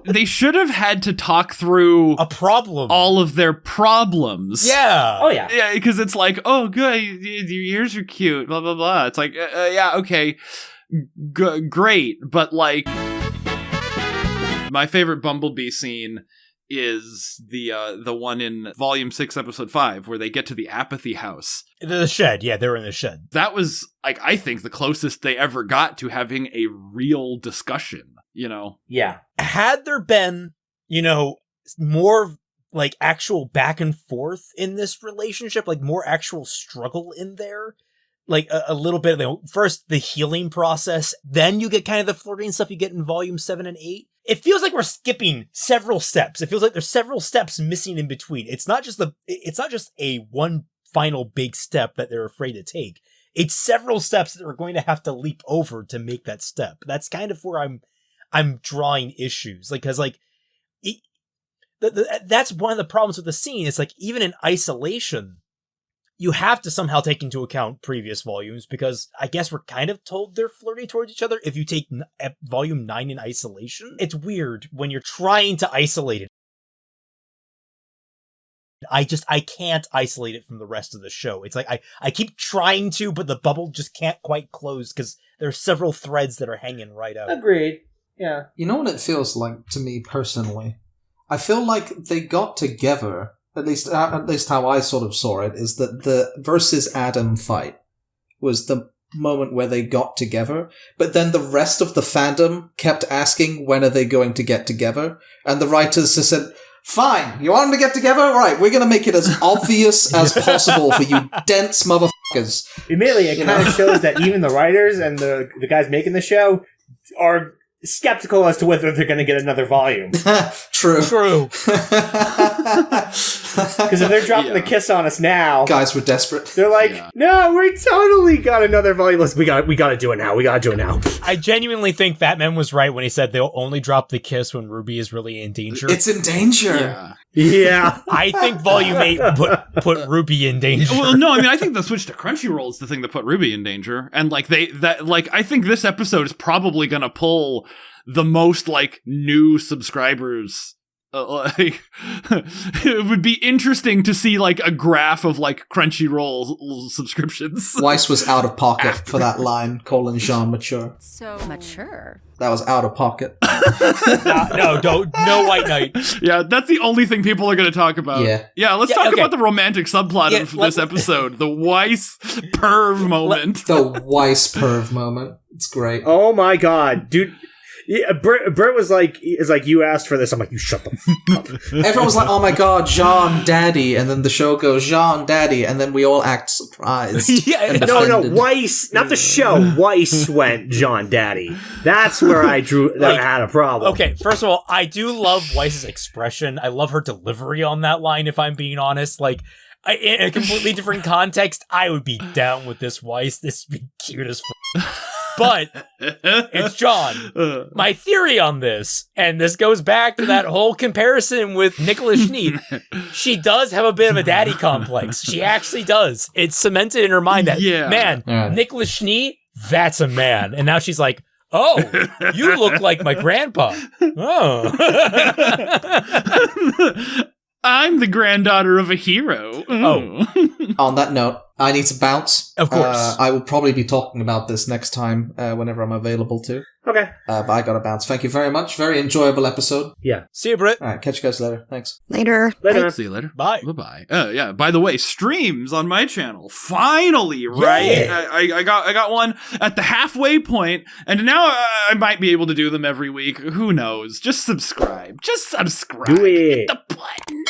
They should have had to talk through a problem, all of their problems. Yeah. Oh, yeah. Yeah, because it's like, oh, good, your ears are cute, blah, blah, blah. It's like, yeah, okay. Great, but like my favorite Bumblebee scene is the one in Volume 6, Episode 5, where they get to the Apathy House. The shed, yeah, they were in the shed. That was, like, I think the closest they ever got to having a real discussion, Yeah. Had there been, more like actual back and forth in this relationship, like more actual struggle in there. Like a little bit of first the healing process, then you get kind of the flirting stuff you get in volume 7 and 8. It feels like we're skipping several steps. It feels like there's several steps missing in between. It's not just a one final big step that they're afraid to take. It's several steps that we're going to have to leap over to make that step. That's kind of where I'm drawing issues. Like, cause like, that's one of the problems with the scene. It's like, even in isolation, you have to somehow take into account previous volumes, because I guess we're kind of told they're flirty towards each other if you take volume 9 in isolation. It's weird when you're trying to isolate it. I can't isolate it from the rest of the show. It's like I keep trying to, but the bubble just can't quite close because there are several threads that are hanging right out. Agreed. Yeah. You know what it feels like to me personally? I feel like they got together. At least how I sort of saw it, is that the versus Adam fight was the moment where they got together, but then the rest of the fandom kept asking, when are they going to get together? And the writers just said, fine, you want them to get together? All right, we're going to make it as obvious as possible for you dense motherfuckers. Immediately, it kind of shows that even the writers and the guys making the show are skeptical as to whether they're going to get another volume. True. Because if they're dropping the kiss on us now, guys, we're desperate. They're like, no, we totally got another volume. We got to do it now. We got to do it now. I genuinely think Fatman was right when he said they'll only drop the kiss when RWBY is really in danger. It's in danger. Yeah. I think volume 8 put RWBY in danger. Well, no, I mean, I think the switch to Crunchyroll is the thing that put RWBY in danger, and like I think this episode is probably gonna pull the most like new subscribers. It would be interesting to see like a graph of like Crunchyroll subscriptions. Weiss was out of pocket for that line, calling Jean mature. So mature. That was out of pocket. No White Knight. Yeah, that's the only thing people are going to talk about. Yeah, let's talk about the romantic subplot of this episode. The Weiss perv moment. The Weiss perv moment. It's great. Oh my god, dude. Yeah, Bert was like, "It's like you asked for this." I'm like, "You shut the f up." Everyone was like, "Oh my god, Jean, Daddy," and then the show goes, "Jean, Daddy," and then we all act surprised. No, Weiss, not the show. Weiss went Jean, Daddy. That's where I had a problem. Okay, first of all, I do love Weiss's expression. I love her delivery on that line. If I'm being honest, like. In a completely different context, I would be down with this Weiss. This would be cute as f. But it's John. My theory on this, and this goes back to that whole comparison with Nicholas Schneid. She does have a bit of a daddy complex. She actually does. It's cemented in her mind that, Nicholas Schneid, that's a man. And now she's like, oh, you look like my grandpa. Oh. I'm the granddaughter of a hero. Oh. On that note, I need to bounce. Of course. I will probably be talking about this next time whenever I'm available to. Okay. But I gotta bounce. Thank you very much. Very enjoyable episode. Yeah. See you, Britt. All right, catch you guys later. Thanks. Later. See you later. Bye. Bye-bye. Yeah, by the way, streams on my channel. Finally, right? Yeah. I got one at the halfway point, and now I might be able to do them every week. Who knows? Just subscribe. Do it. Hit the button.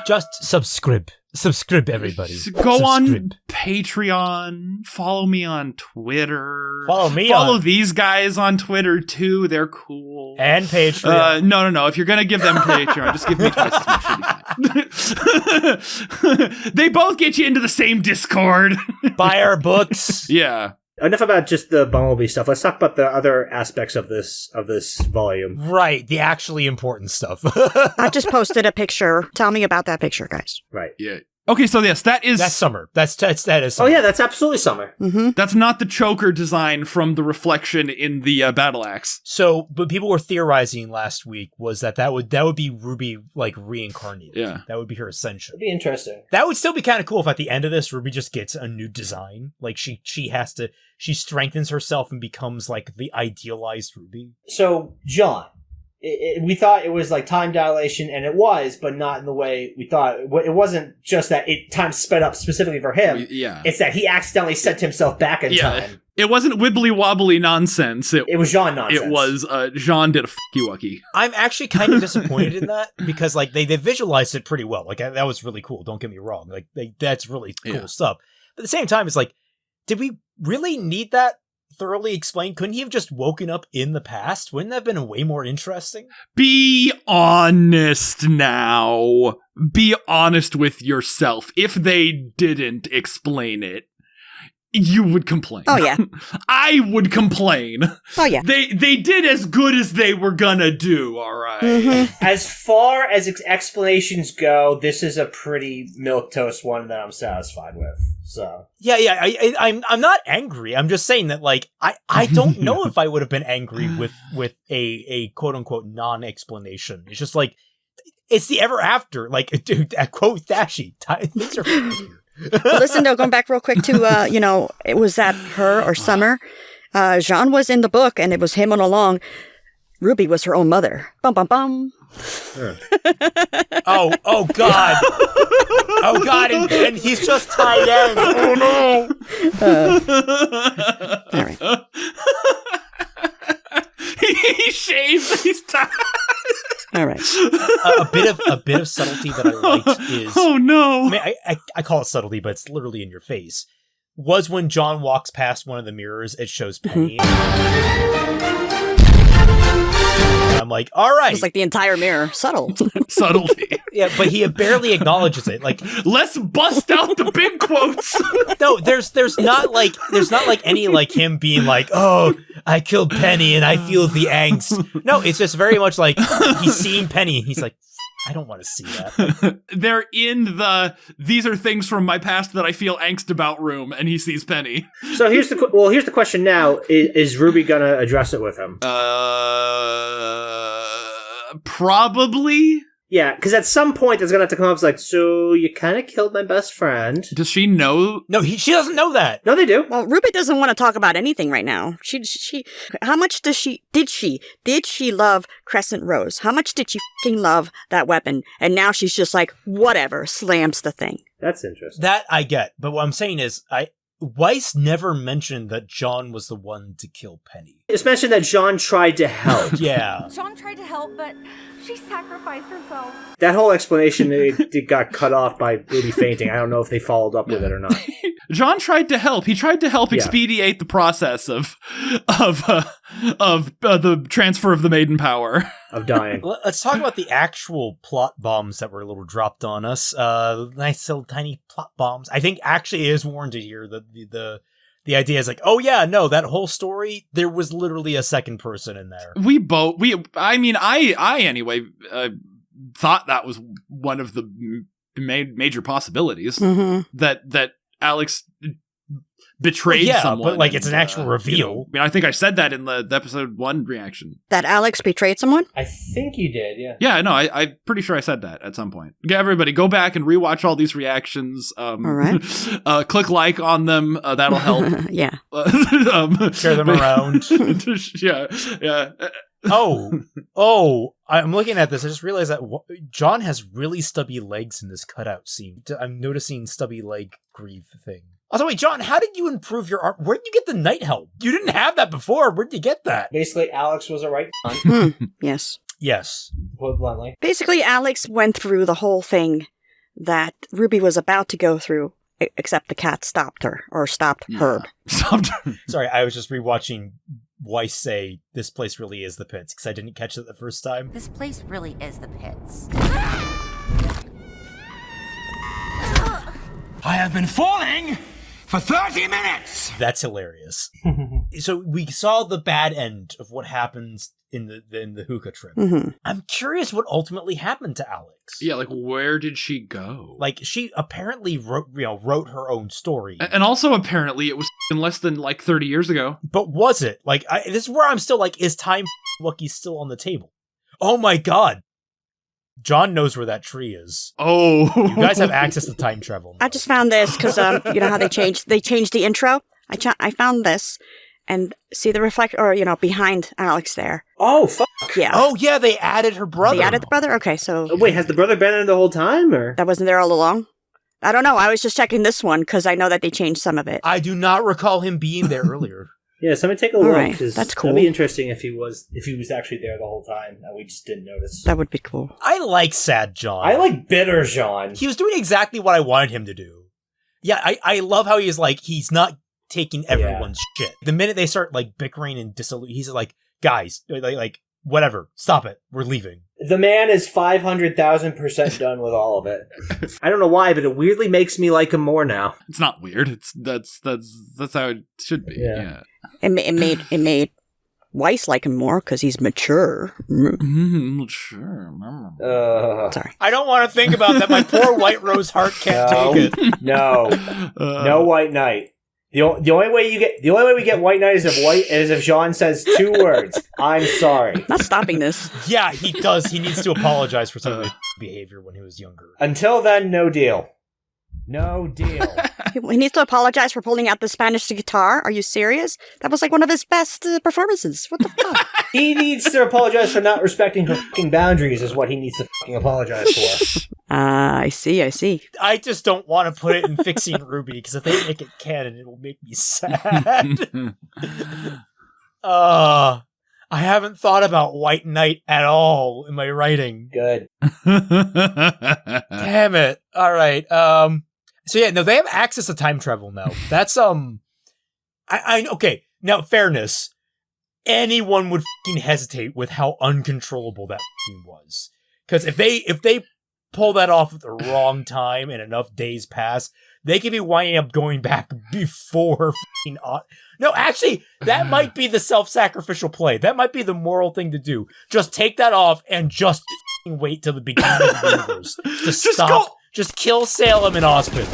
Just subscribe. Subscribe, everybody. Go on Patreon. Follow me on Twitter. Follow these guys on Twitter, too. They're cool. And Patreon. No. If you're going to give them Patreon, just give me twice as much. They both get you into the same Discord. Buy our books. Yeah. Enough about just the Bumblebee stuff. Let's talk about the other aspects of this volume. Right, the actually important stuff. I just posted a picture. Tell me about that picture, guys. Right. Yeah. Okay, so yes, that is Summer. That is Summer. Oh yeah, that's absolutely Summer. Mm-hmm. That's not the choker design from the reflection in the battle axe. So, but people were theorizing last week was that would be RWBY like reincarnated. Yeah, that would be her ascension. It'd be interesting. That would still be kind of cool if at the end of this RWBY just gets a new design. Like she strengthens herself and becomes like the idealized RWBY. So, John, we thought it was like time dilation, and it was, but not in the way we thought. It wasn't just that time sped up specifically for him. Yeah. It's that he accidentally sent himself back in time. It wasn't wibbly wobbly nonsense. It was Jean nonsense. It was Jean did a fucky-wucky. I'm actually kind of disappointed in that because like they visualized it pretty well. Like that was really cool. Don't get me wrong. Like that's really cool stuff. But at the same time, it's like, did we really need that thoroughly explained? Couldn't he have just woken up in the past? Wouldn't that have been way more interesting? Be honest now. Be honest with yourself. If they didn't explain it, you would complain. Oh, yeah. I would complain. Oh, yeah. They did as good as they were gonna do, all right? Mm-hmm. As far as explanations go, this is a pretty milquetoast one that I'm satisfied with. So yeah, I'm not angry. I'm just saying that like I don't know if I would have been angry with a quote unquote non-explanation. It's just like it's the ever after. Like, dude, quote Dashy, things are weird. Well, listen, though, going back real quick to, it was that her or Summer. Jean was in the book, and it was him all along. Ruby was her own mother. Bum, bum, bum. Sure. Oh, God. Oh, God, and he's just tied in. Oh, no. All right. He shaves, he's tied. All right. A bit of subtlety that I liked is... Oh, no. I mean, I call it subtlety, but it's literally in your face. Was when John walks past one of the mirrors, it shows Penny. I'm like, all right. It's like the entire mirror. Subtle. Subtlety. Yeah, but he barely acknowledges it. Like, let's bust out the big quotes. No, there's not like any like him being like, oh, I killed Penny and I feel the angst. No, it's just very much like he's seeing Penny and he's like, I don't want to see that. They're in these are things from my past that I feel angst about room, and he sees Penny. So here's the question now: is Ruby gonna address it with him? Probably. Yeah, because at some point it's gonna have to come up. It's like, so you kind of killed my best friend. Does she know? No, she doesn't know that. No, they do. Well, Ruby doesn't want to talk about anything right now. She. How much did she love Crescent Rose? How much did she fucking love that weapon? And now she's just like, whatever, slams the thing. That's interesting. That I get, but what I'm saying is, Weiss never mentioned that John was the one to kill Penny. It's mentioned that Jean tried to help. Yeah. John tried to help, but she sacrificed herself. That whole explanation it got cut off by Ruby fainting. I don't know if they followed up with it or not. John tried to help. He tried to help expedite the process of the transfer of the maiden power. Of dying. Let's talk about the actual plot bombs that were a little dropped on us. Nice little tiny plot bombs. I think actually it is warranted here that the idea is like, oh yeah, no, that whole story, there was literally a second person in there. I anyway, thought that was one of the major possibilities that Alex betrayed someone. But like it's an actual reveal. I think I said that in the episode 1 reaction. That Alex betrayed someone? I think you did, yeah. Yeah, no, I'm pretty sure I said that at some point. Yeah, everybody, go back and rewatch all these reactions. All right. Click like on them. That'll help. Yeah. Share them around. Yeah. Oh, I'm looking at this. I just realized that John has really stubby legs in this cutout scene. I'm noticing stubby leg grief thing. Also, wait, John, how did you improve your arm? Where did you get the night help? You didn't have that before. Where did you get that? Basically, Alex was a right Yes. Yes. Put bluntly. Basically, Alex went through the whole thing that Ruby was about to go through, except the cat stopped her, or stopped Herb. Stopped her. Sorry, I was just rewatching Weiss say, this place really is the pits, because I didn't catch it the first time. This place really is the pits. I have been falling for 30 minutes! That's hilarious. So we saw the bad end of what happens in the hookah trip. Mm-hmm. I'm curious what ultimately happened to Alex. Yeah, like where did she go? Like she apparently wrote her own story. And also apparently it was less than like 30 years ago. But was it? Like this is where I'm still like, is time Lucky still on the table? Oh my god. John knows where that tree is. Oh. You guys have access to time travel now. I just found this because you know how they changed the intro? I found this, and see the reflect, or, behind Alex there. Oh, fuck. Yeah. Oh, yeah, they added her brother. They added the brother? Okay, so... Wait, has the brother been there the whole time, or...? That wasn't there all along? I don't know. I was just checking this one, because I know that they changed some of it. I do not recall him being there earlier. Yeah, somebody take a look. Right, that's cool. That'd be interesting if he was actually there the whole time, and we just didn't notice. That would be cool. I like Sad John. I like Bitter John. He was doing exactly what I wanted him to do. Yeah, I love how he's not taking everyone's shit. The minute they start bickering and he's like, guys, like whatever, stop it, we're leaving. The man is 500,000% done with all of it. I don't know why, but it weirdly makes me like him more now. It's not weird. That's how it should be. Yeah. It made Weiss like him more because he's mature. Sure. Sorry. I don't want to think about that. My poor White Rose heart can't take it. No White Knight. The only way we get White Knight is if Jean says 2 words. I'm sorry. Not stopping this. Yeah, he does. He needs to apologize for some of his behavior when he was younger. Until then, no deal. No deal. He needs to apologize for pulling out the Spanish guitar. Are you serious? That was one of his best performances. What the fuck? He needs to apologize for not respecting her fucking boundaries is what he needs to fucking apologize for. I see. I just don't want to put it in Fixing RWBY, because if they make it canon, it will make me sad. I haven't thought about White Knight at all in my writing. Good. Damn it. All right. So yeah, no, they have access to time travel now. That's okay. Now, fairness. Anyone would fucking hesitate with how uncontrollable that fucking was. Because if they pull that off at the wrong time and enough days pass, they could be winding up going back before fucking... No, actually, that might be the self-sacrificial play. That might be the moral thing to do. Just take that off and just fucking wait till the beginning of the universe. Just stop. Just kill Salem and Ozpin.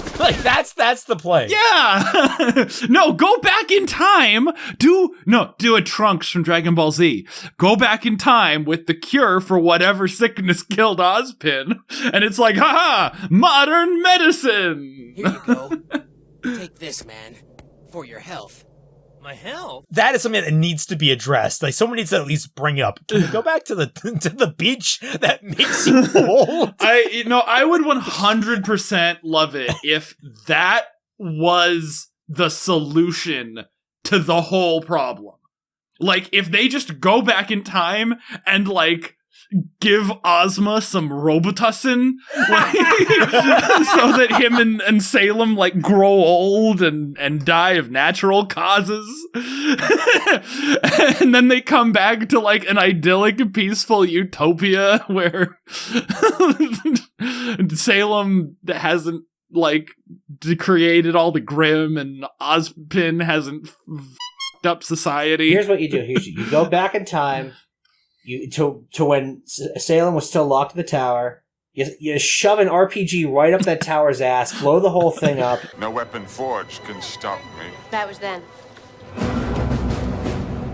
That's the play. Yeah. No, go back in time. Do a Trunks from Dragon Ball Z. Go back in time with the cure for whatever sickness killed Ozpin. And it's like, haha, modern medicine. Here you go. Take this, man, for your health. My health? That is something that needs to be addressed. Someone needs to at least bring up. Can we go back to the beach that makes you old? I would 100% love it if that was the solution to the whole problem. If they just go back in time and give Ozma some Robitussin, so that him and Salem grow old and die of natural causes, and then they come back to an idyllic, peaceful utopia where Salem hasn't created all the Grimm and Ozpin hasn't f***ed up society. Here's what you do. You go back in time. To when Salem was still locked in the tower, you shove an RPG right up that tower's ass, blow the whole thing up. No weapon forged can stop me. That was then.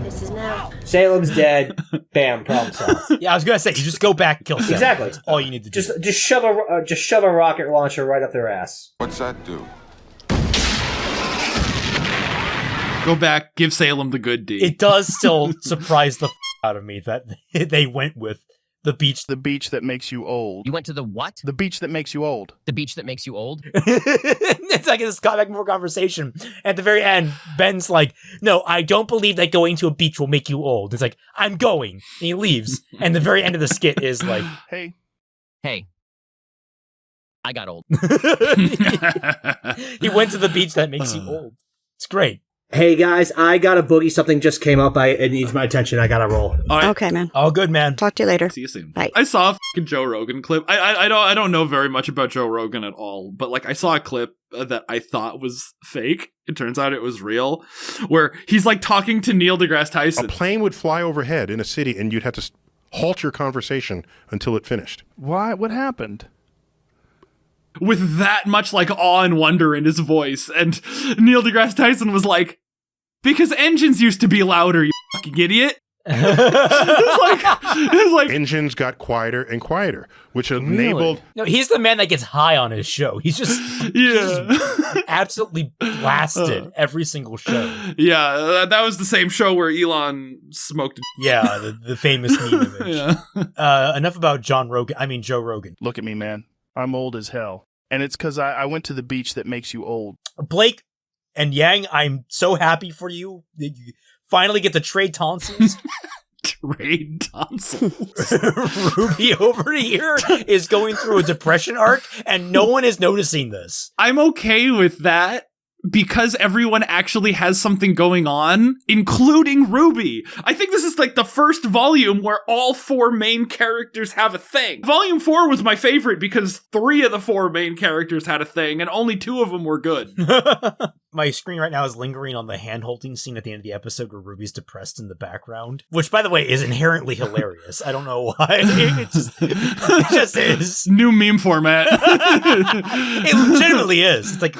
This is now. Salem's dead. Bam, problem solved. Yeah, I was gonna say, you just go back and kill Salem. Exactly. That's all you need to do. Just shove a rocket launcher right up their ass. What's that do? Go back, give Salem the good deed. It does still surprise the out of me that they went with the beach. The beach that makes you old. You went to the what? The beach that makes you old. The beach that makes you old? It's this back and forth conversation. At the very end, Ben's like, no, I don't believe that going to a beach will make you old. It's I'm going. And he leaves. And the very end of the skit is Hey, I got old. He went to the beach that makes you old. It's great. Hey guys, I got a boogie. Something just came up. It needs my attention. I gotta roll. All right. Okay, man. All good, man. Talk to you later. See you soon. Bye. I saw a fucking Joe Rogan clip. I don't know very much about Joe Rogan at all, but I saw a clip that I thought was fake. It turns out it was real, where he's talking to Neil deGrasse Tyson. A plane would fly overhead in a city, and you'd have to halt your conversation until it finished. why? What happened? With that much awe and wonder in his voice, and Neil deGrasse Tyson was like, because engines used to be louder, you fucking idiot. It's like engines got quieter and quieter, which enabled. No, he's the man that gets high on his show. He's just absolutely blasted every single show. Yeah, that was the same show where Elon smoked. Yeah, the famous meme image. Yeah. Enough about Joe Rogan. Look at me, man. I'm old as hell. And it's because I went to the beach that makes you old. Blake and Yang, I'm so happy for you. You finally get to trade tonsils. Trade tonsils. RWBY over here is going through a depression arc, and no one is noticing this. I'm okay with that. Because everyone actually has something going on, including RWBY. I think this is like the first volume where all 4 main characters have a thing. Volume 4 was my favorite because 3 of the 4 main characters had a thing and only 2 of them were good. My screen right now is lingering on the hand-holding scene at the end of the episode where RWBY's depressed in the background, which, by the way, is inherently hilarious. I don't know why. It just is. New meme format. It legitimately is. It's like,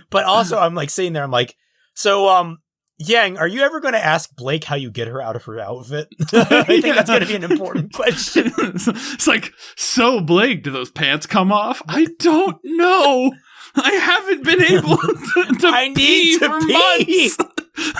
but also I'm like sitting there, I'm like, so, Yang, are you ever going to ask Blake how you get her out of her outfit? I think that's going to be an important question. It's like, so Blake, do those pants come off? I don't know. I haven't been able to I need to for pee. months.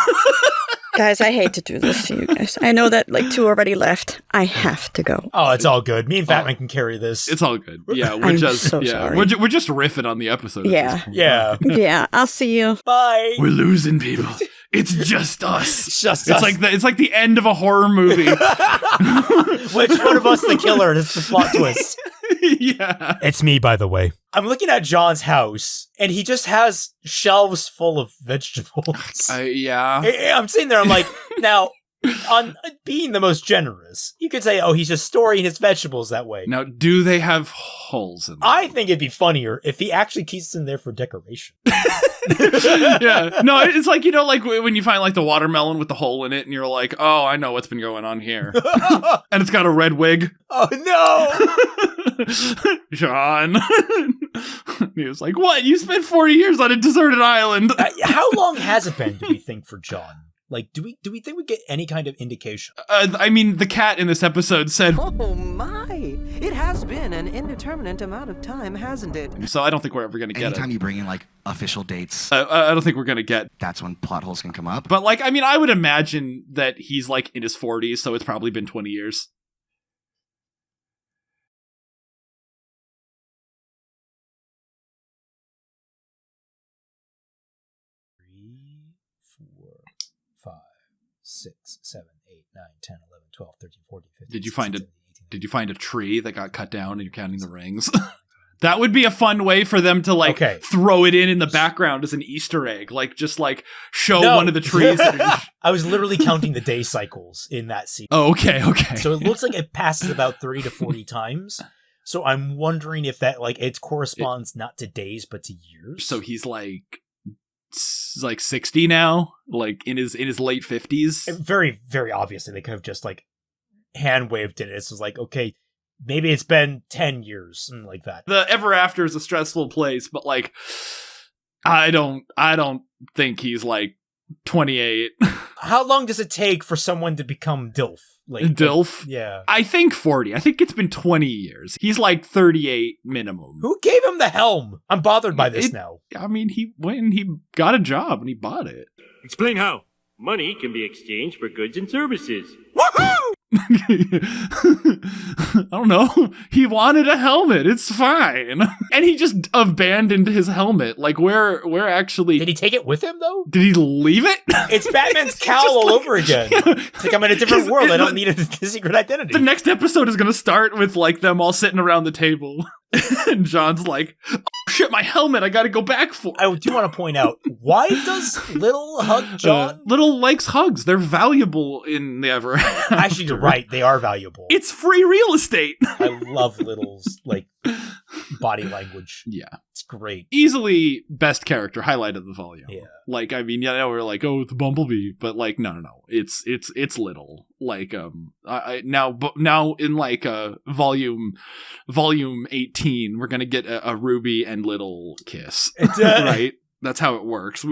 Guys, I hate to do this to you guys. I know that like 2 already left. I have to go. Oh, it's all good. Me and Fatman can carry this. It's all good. Yeah, we're I'm just so sorry. we're just riffing on the episode. at Yeah. this point. Yeah. Yeah, I'll see you. Bye. We're losing people. It's just us. Just it's us. like the end of a horror movie. Which one of us the killer? It's the plot twist. Yeah. It's me, by the way. I'm looking at John's house, and he just has shelves full of vegetables. Yeah. I'm sitting there, I'm like, now, on being the most generous, you could say, oh, he's just storing his vegetables that way. Now, do they have holes in them? I think it'd be funnier if he actually keeps them there for decoration. Yeah. No, it's like, you know, like when you find like the watermelon with the hole in it and you're like, oh, I know what's been going on here. And it's got a red wig. Oh, no. John. He was like, what? You spent 40 years on a deserted island. How long has it been, do we think, for John? Like, do we think we get any kind of indication? I mean, the cat in this episode said, Oh my! It has been an indeterminate amount of time, hasn't it? so I don't think we're ever going to get Anytime it. you bring in like official dates, I don't think we're going to get. that's when plot holes can come up. But like, I mean, I would imagine that he's like in his 40s, so it's probably been 20 years. Six, 7, 8, 9, 10, 11, 12, 13, 14, 15. Did you find a tree that got cut down and you're counting the rings? That would be a fun way for them to like throw it in the background as an Easter egg, like just like show one of the trees. I was literally counting the day cycles in that scene. Oh, okay. So it looks like it passes about 30 to 40 times. So I'm wondering if that like it corresponds not to days but to years. So he's like 60 now, like in his late 50s. Very, very obviously they could have just like hand waved it. It's just like, okay, maybe it's been 10 years, something like that. The Ever After is a stressful place, but like I don't think he's like 28. How long does it take for someone to become DILF? DILF? Yeah. I think 40. I think it's been 20 years. He's like 38 minimum. Who gave him the helm? I'm bothered by this now. I mean, he went and he got a job and he bought it. Explain how. Money can be exchanged for goods and services. Woohoo! I don't know. He wanted a helmet. It's fine. And he just abandoned his helmet. Like, where actually... Did he take it with him, though? Did he leave it? It's Batman's cowl all over again. It's like, I'm in a different world. I don't need a secret identity. The next episode is going to start with, like, them all sitting around the table. And John's like, oh, shit, my helmet. I got to go back for it. I do want to point out, why does Little hug John? Little likes hugs. They're valuable in the Ever After. Actually, you're right. They are valuable. It's free real estate. I love Little's, like, body language. Yeah. It's great. Easily best character, highlight of the volume. Yeah. Like, I mean, yeah, we're like, oh, it's Bumblebee, but like, no. It's Little. Like, now in like volume 18, we're gonna get a RWBY and Little kiss, right? That's how it works.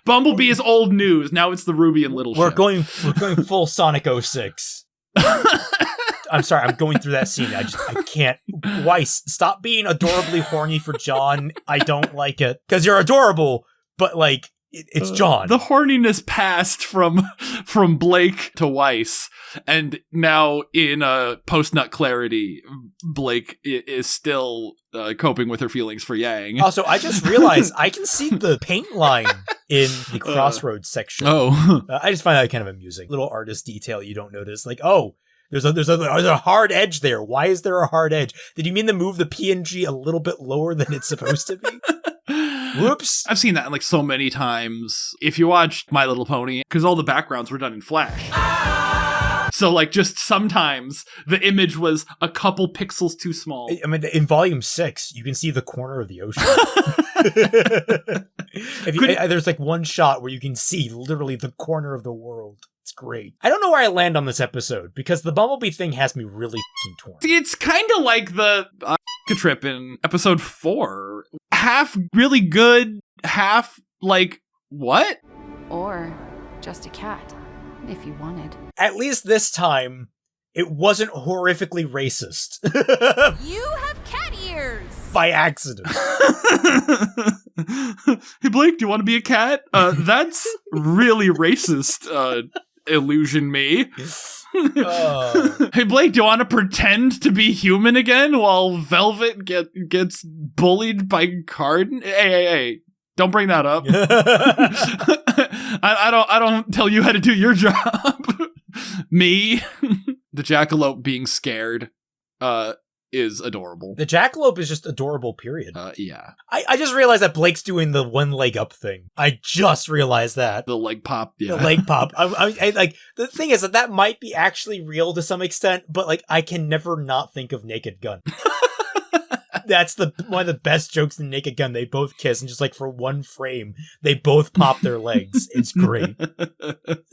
Bumblebee is old news. Now it's the Ruby and Little We're ship. going full Sonic 06. I'm sorry, I'm going through that scene. I can't. Weiss, stop being adorably horny for John. I don't like it. Because you're adorable, but like, it's John. The horniness passed from Blake to Weiss, and now in post-nut clarity, Blake is still coping with her feelings for Yang. Also, I just realized I can see the paint line in the Crossroads section. I just find that kind of amusing. Little artist detail you don't notice. Like, oh, there's a hard edge there. Why is there a hard edge? Did you mean to move the PNG a little bit lower than it's supposed to be? Whoops. I've seen that like so many times. If you watched My Little Pony, because all the backgrounds were done in Flash. So like just sometimes the image was a couple pixels too small. I mean, in volume 6, you can see the corner of the ocean. There's like one shot where you can see literally the corner of the world. It's great. I don't know where I land on this episode because the Bumblebee thing has me really f***ing torn. It's kind of like the trip in episode 4. Half really good, half like, what? Or just a cat, if you wanted. At least this time, it wasn't horrifically racist. You have cat ears! By accident. Hey Blake, do you want to be a cat? That's really racist, illusion me. Hey Blake, do you want to pretend to be human again while Velvet gets bullied by Carden? Hey, don't bring that up. I don't tell you how to do your job. Me, the jackalope being scared, is adorable. The jackalope is just adorable, period. Yeah. I just realized that Blake's doing the one leg up thing. I just realized that. The leg pop, yeah. The leg pop. I like, the thing is that might be actually real to some extent, but like, I can never not think of Naked Gun. That's one of the best jokes in Naked Gun. They both kiss, and just like for one frame, they both pop their legs. It's great.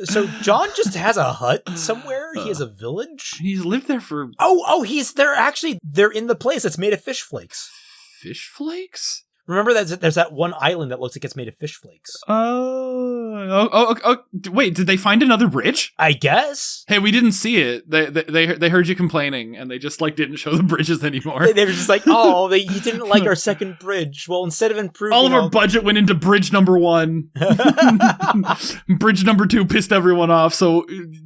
So John just has a hut somewhere. He has a village. He's lived there for... They're in the place that's made of fish flakes. Fish flakes? Remember that there's that one island that looks like it's made of fish flakes. Wait, did they find another bridge? I guess. Hey, we didn't see it. They heard you complaining, and they just like didn't show the bridges anymore. They were just like, oh, you didn't like our second bridge. Well, instead of improving, all of our budget went into bridge number 1. Bridge number 2 pissed everyone off, so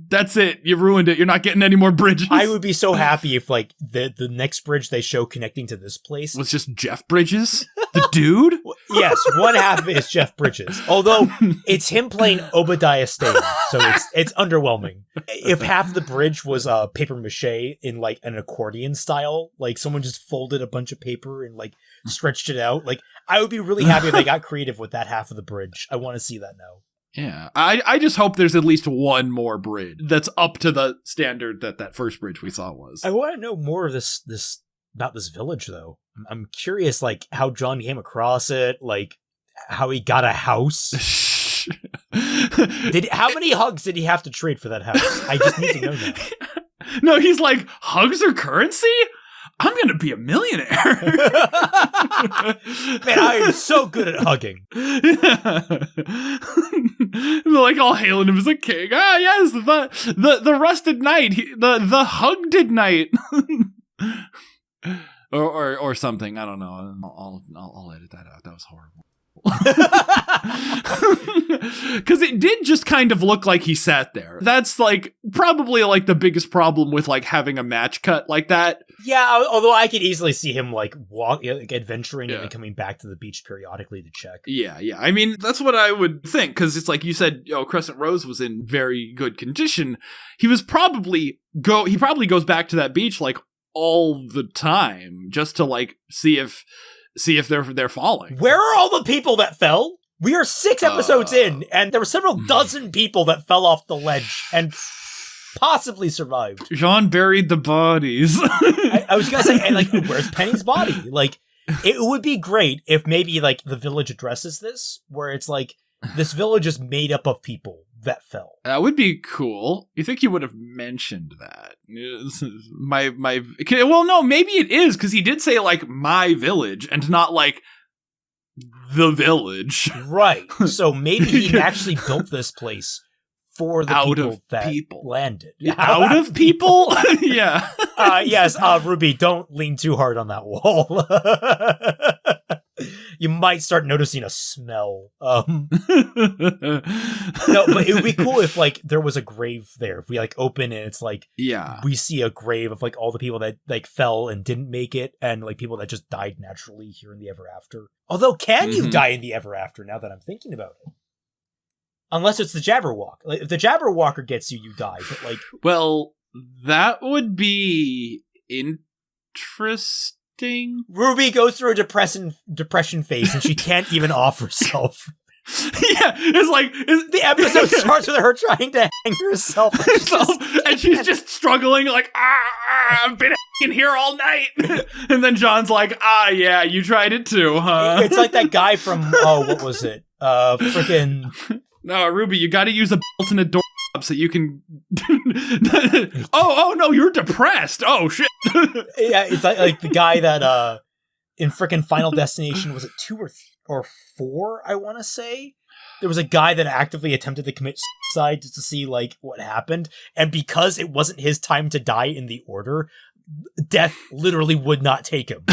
that's it. You ruined it. You're not getting any more bridges. I would be so happy if like the next bridge they show connecting to this place was just Jeff Bridges, the dude. Yes, one half of it is Jeff Bridges. Although it's him playing Obadiah Stane, so it's underwhelming. If half the bridge was paper mache in like an accordion style, like someone just folded a bunch of paper and like stretched it out, like I would be really happy if they got creative with that half of the bridge. I want to see that now. Yeah, I just hope there's at least one more bridge that's up to the standard that first bridge we saw was. I want to know more of this about this village though. I'm curious, like how John came across it, like how he got a house. How many hugs did he have to trade for that house? I just need to know that. No, he's like, hugs are currency? I'm gonna be a millionaire. Man, I am so good at hugging. They're like all hailing him as a king. Ah, yes, the rusted knight, the hugged knight. Or something. I don't know. I'll edit that out. That was horrible. Because it did just kind of look like he sat there. That's like probably like the biggest problem with like having a match cut like that. Yeah, although I could easily see him like adventuring and then coming back to the beach periodically to check. Yeah. I mean, that's what I would think, because it's like you said, Crescent Rose was in very good condition. He probably goes back to that beach like all the time just to like see if they're falling. Where are all the people that fell? We are 6 episodes in, and there were several dozen people that fell off the ledge and possibly survived. Jean buried the bodies. I was gonna say, and like, where's Penny's body? Like, it would be great if maybe like the village addresses this, where it's like this village is made up of people that fell. That would be cool. You think he would have mentioned that? Well, no, maybe it is, because he did say like my village and not like the village. Right. So maybe he actually built this place for the people that landed. Out of people? Yeah. Yes, Ruby, don't lean too hard on that wall. You might start noticing a smell. No, but it would be cool if, like, there was a grave there. If we, like, open and it's, like, we see a grave of, like, all the people that, like, fell and didn't make it, and, like, people that just died naturally here in the Ever After. Although, can you die in the Ever After, now that I'm thinking about it? Unless it's the Jabberwock. Like, if the Jabberwocker gets you, you die. But, like... Well, that would be interesting. Ruby goes through a depression phase, and she can't even off herself. Yeah, it's like the episode starts with her trying to hang herself, and she's just struggling, like, I've been in here all night. And then John's like, yeah, you tried it too, huh? It's like that guy from what was it? Freaking. No, Ruby, you got to use a belt and a door so you can. Oh no, you're depressed. Oh shit. Yeah, it's like the guy that in frickin' Final Destination, was it 2 or 4? I want to say there was a guy that actively attempted to commit suicide just to see like what happened, and because it wasn't his time to die in the order, death literally would not take him.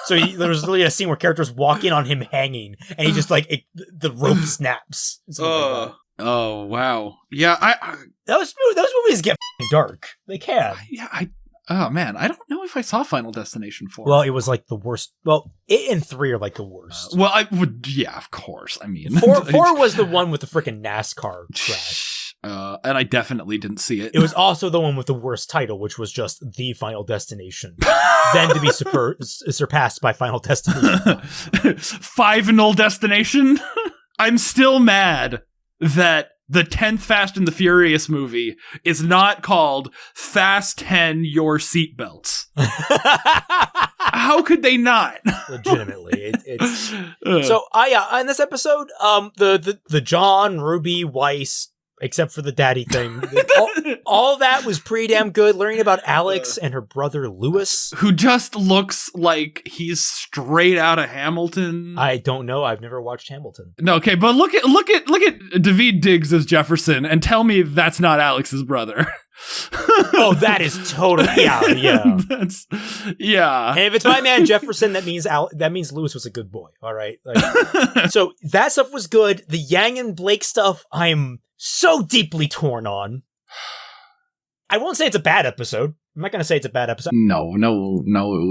So there was literally a scene where characters walk in on him hanging, and he just like the rope snaps. Oh wow, yeah. Those movies get dark. They can. Oh man, I don't know if I saw Final Destination 4. Well, it was like the worst. Well, 8 and 3 are like the worst. Well, I would, yeah, of course. I mean, 4 was the one with the freaking NASCAR crash. And I definitely didn't see it. It was also the one with the worst title, which was just The Final Destination. Then to be surpassed by Final Destination. Final Destination? I'm still mad that the 10th Fast and the Furious movie is not called Fast 10 Your Seatbelts. How could they not? Legitimately. It's So, in this episode, the John, Ruby, Weiss, except for the daddy thing, all that was pretty damn good. Learning about Alex and her brother Lewis, who just looks like he's straight out of Hamilton. I don't know. I've never watched Hamilton. No, okay, but look at David Diggs as Jefferson, and tell me that's not Alex's brother. Oh, that is totally yeah. Yeah. And if it's my man Jefferson, that means Lewis was a good boy. All right. Like, so that stuff was good. The Yang and Blake stuff, I'm so deeply torn on. I won't say it's a bad episode. I'm not going to say it's a bad episode. No,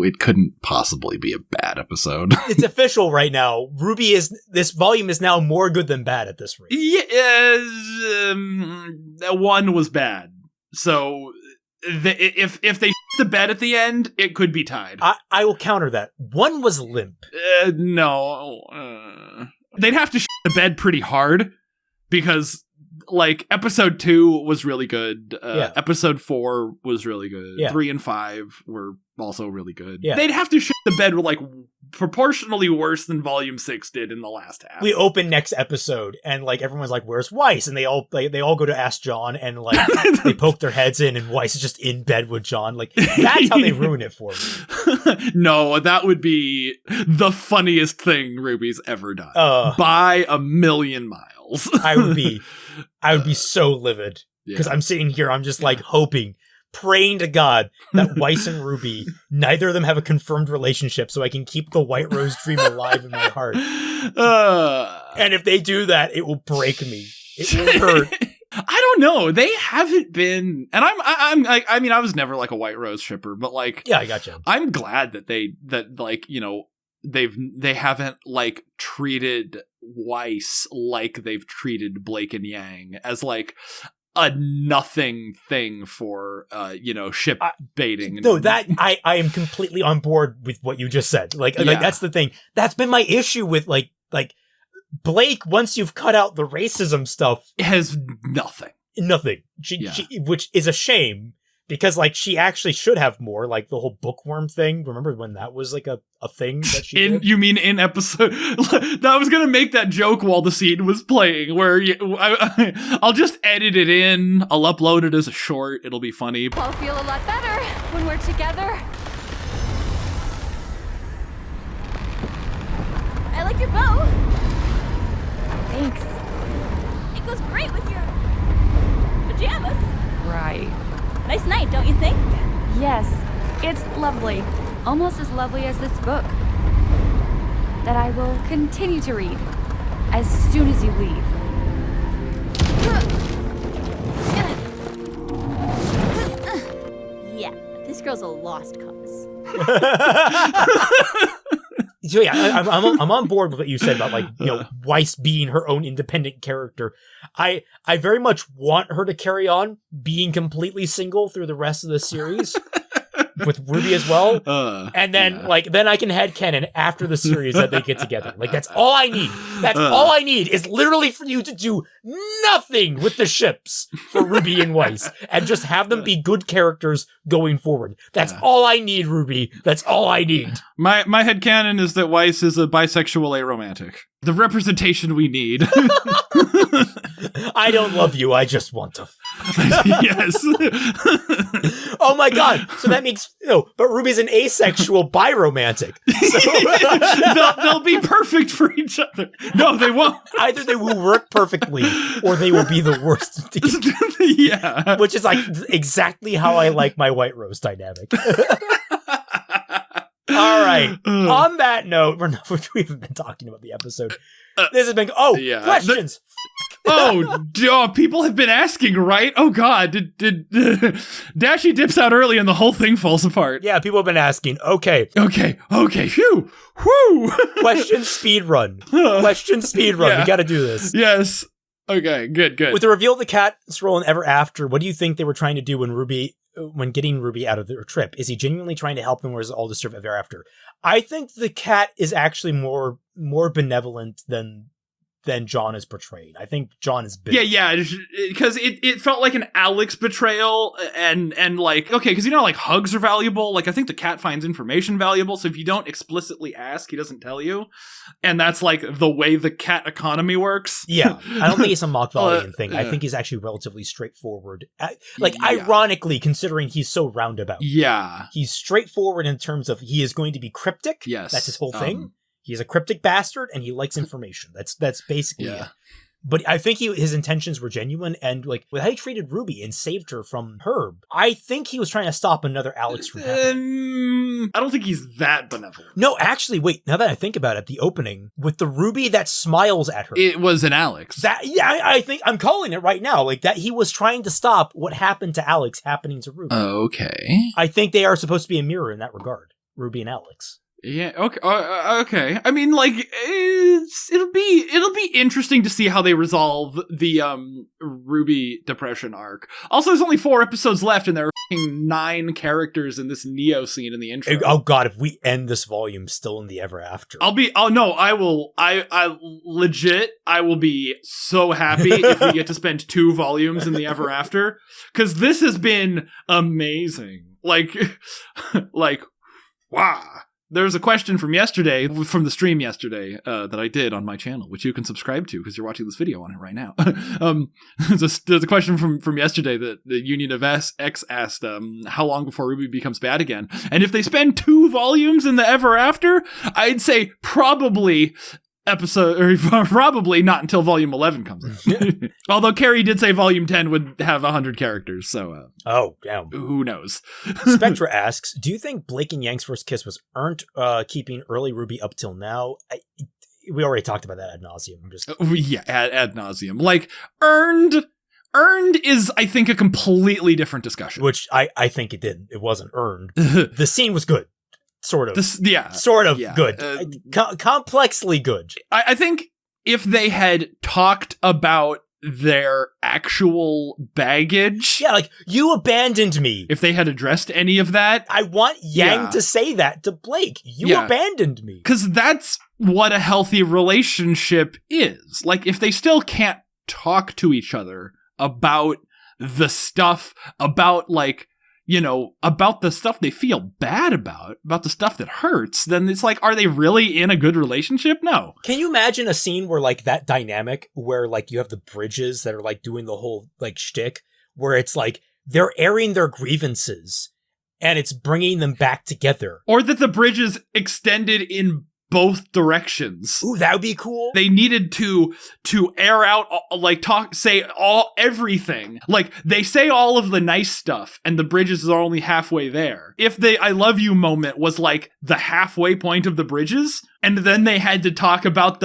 it couldn't possibly be a bad episode. It's official right now. This volume is now more good than bad at this rate. Yes, one was bad. So if they the bed at the end, it could be tied. I will counter that. One was limp. No. They'd have to the bed pretty hard because, like, episode 2 was really good. Episode 4 was really good. 3 and 5 were also really good. Yeah. They'd have to the bed like proportionally worse than Volume 6 did in the last half. We open next episode and like everyone's like, "Where's Weiss?" And they all go to ask John, and like they poke their heads in, and Weiss is just in bed with John. Like that's how they ruin it for me. No, that would be the funniest thing Ruby's ever done by a million miles. I would be so livid because I'm sitting here, I'm just like hoping, praying to God that Weiss and Ruby, neither of them have a confirmed relationship, so I can keep the White Rose dream alive in my heart. And if they do that, it will break me. It will hurt. I don't know. They haven't been, and I mean, I was never like a White Rose shipper, but like, yeah, I gotcha. I'm glad that they haven't like treated Weiss like they've treated Blake and Yang as like a nothing thing for ship baiting. No, that I am completely on board with what you just said. Like that's the thing. That's been my issue with like Blake. Once you've cut out the racism stuff, has nothing. She, which is a shame because like she actually should have more. Like the whole bookworm thing. Remember when that was like a thing that she did? You mean in episode? I was gonna make that joke while the scene was playing, where I'll just edit it in. I'll upload it as a short. It'll be funny. I'll feel a lot better when we're together. I like your bow. Thanks. It goes great with your pajamas. Right. Nice night, don't you think? Yes, it's lovely. Almost as lovely as this book. That I will continue to read as soon as you leave. Yeah, this girl's a lost cause. So yeah, I'm on board with what you said about, like, you know, Weiss being her own independent character. I very much want her to carry on being completely single through the rest of the series. With RWBY as well. And then, then I can headcanon after the series that they get together. Like, that's all I need. That's all I need is literally for you to do nothing with the ships for RWBY and Weiss and just have them be good characters going forward. That's all I need, RWBY. That's all I need. My headcanon is that Weiss is a bisexual aromantic. The representation we need. I don't love you, I just want to. Yes. Oh my god. So that makes, but RWBY's an asexual biromantic. So they'll be perfect for each other. No, they won't. Either they will work perfectly or they will be the worst. Yeah. Which is like exactly how I like my White Rose dynamic. All right. On that note, we haven't been talking about the episode. This has been questions. People have been asking, right? Oh god, did Dashy dips out early and the whole thing falls apart? Yeah, people have been asking. Okay. Phew. Question speed run. Question speed run. Yeah. We got to do this. Yes. Okay. Good. With the reveal of the cat's role in Ever After, what do you think they were trying to do when getting RWBY out of their trip? Is he genuinely trying to help them, or is it all to serve Ever After? I think the cat is actually more benevolent than John is portrayed. I think John is big. Yeah, because it felt like an Alex betrayal, and like, okay, because like hugs are valuable. Like, I think the cat finds information valuable, so if you don't explicitly ask, he doesn't tell you, and that's like the way the cat economy works. Yeah, I don't think it's a Machiavellian thing. I think he's actually relatively straightforward. Ironically, considering he's so roundabout. Yeah, he's straightforward in terms of he is going to be cryptic. Yes, that's his whole thing. He's a cryptic bastard, and he likes information. That's basically it. But I think his intentions were genuine, and like with how he treated RWBY and saved her from Herb, I think he was trying to stop another Alex from happening. I don't think he's that benevolent. No, actually, wait. Now that I think about it, the opening with the RWBY that smiles at her, it was an Alex. I think I'm calling it right now. Like that, he was trying to stop what happened to Alex happening to RWBY. Okay, I think they are supposed to be a mirror in that regard, RWBY and Alex. Yeah. Okay. Okay. I mean, like, it'll be interesting to see how they resolve the RWBY depression arc. Also, there's only 4 episodes left, and there are 9 characters in this Neo scene in the intro. Oh god, if we end this volume still in the Ever After, I legit, I will be so happy if we get to spend 2 volumes in the Ever After, because this has been amazing. Like, wow. There's a question from the stream yesterday, that I did on my channel, which you can subscribe to because you're watching this video on it right now. There's a question from yesterday that the Union of X asked, how long before RWBY becomes bad again? And if they spend 2 volumes in the Ever After, I'd say probably not until volume 11 comes out. Although Carrie did say volume 10 would have 100 characters, so who knows? Spectra asks, do you think Blake and Yang's first kiss was earned, keeping early RWBY up till now? We already talked about that ad nauseum. Ad nauseum. Like, earned is, I think, a completely different discussion. Which I think it didn't. It wasn't earned. The scene was good. Sort of good. Complexly good. I think if they had talked about their actual baggage. Yeah, like, you abandoned me. If they had addressed any of that. I want Yang to say that to Blake. You abandoned me. Because that's what a healthy relationship is. Like, if they still can't talk to each other about the stuff, about, like, about the stuff they feel bad about the stuff that hurts, then it's like, are they really in a good relationship? No. Can you imagine a scene where, like, that dynamic where, like, you have the Bridges that are, like, doing the whole, like, shtick, where it's like they're airing their grievances and it's bringing them back together? Or that the Bridges extended in both directions. Ooh, that would be cool. They needed to air out, like say everything. Like they say all of the nice stuff and the bridges are only halfway there. If the I love you moment was like the halfway point of the bridges, and then they had to talk about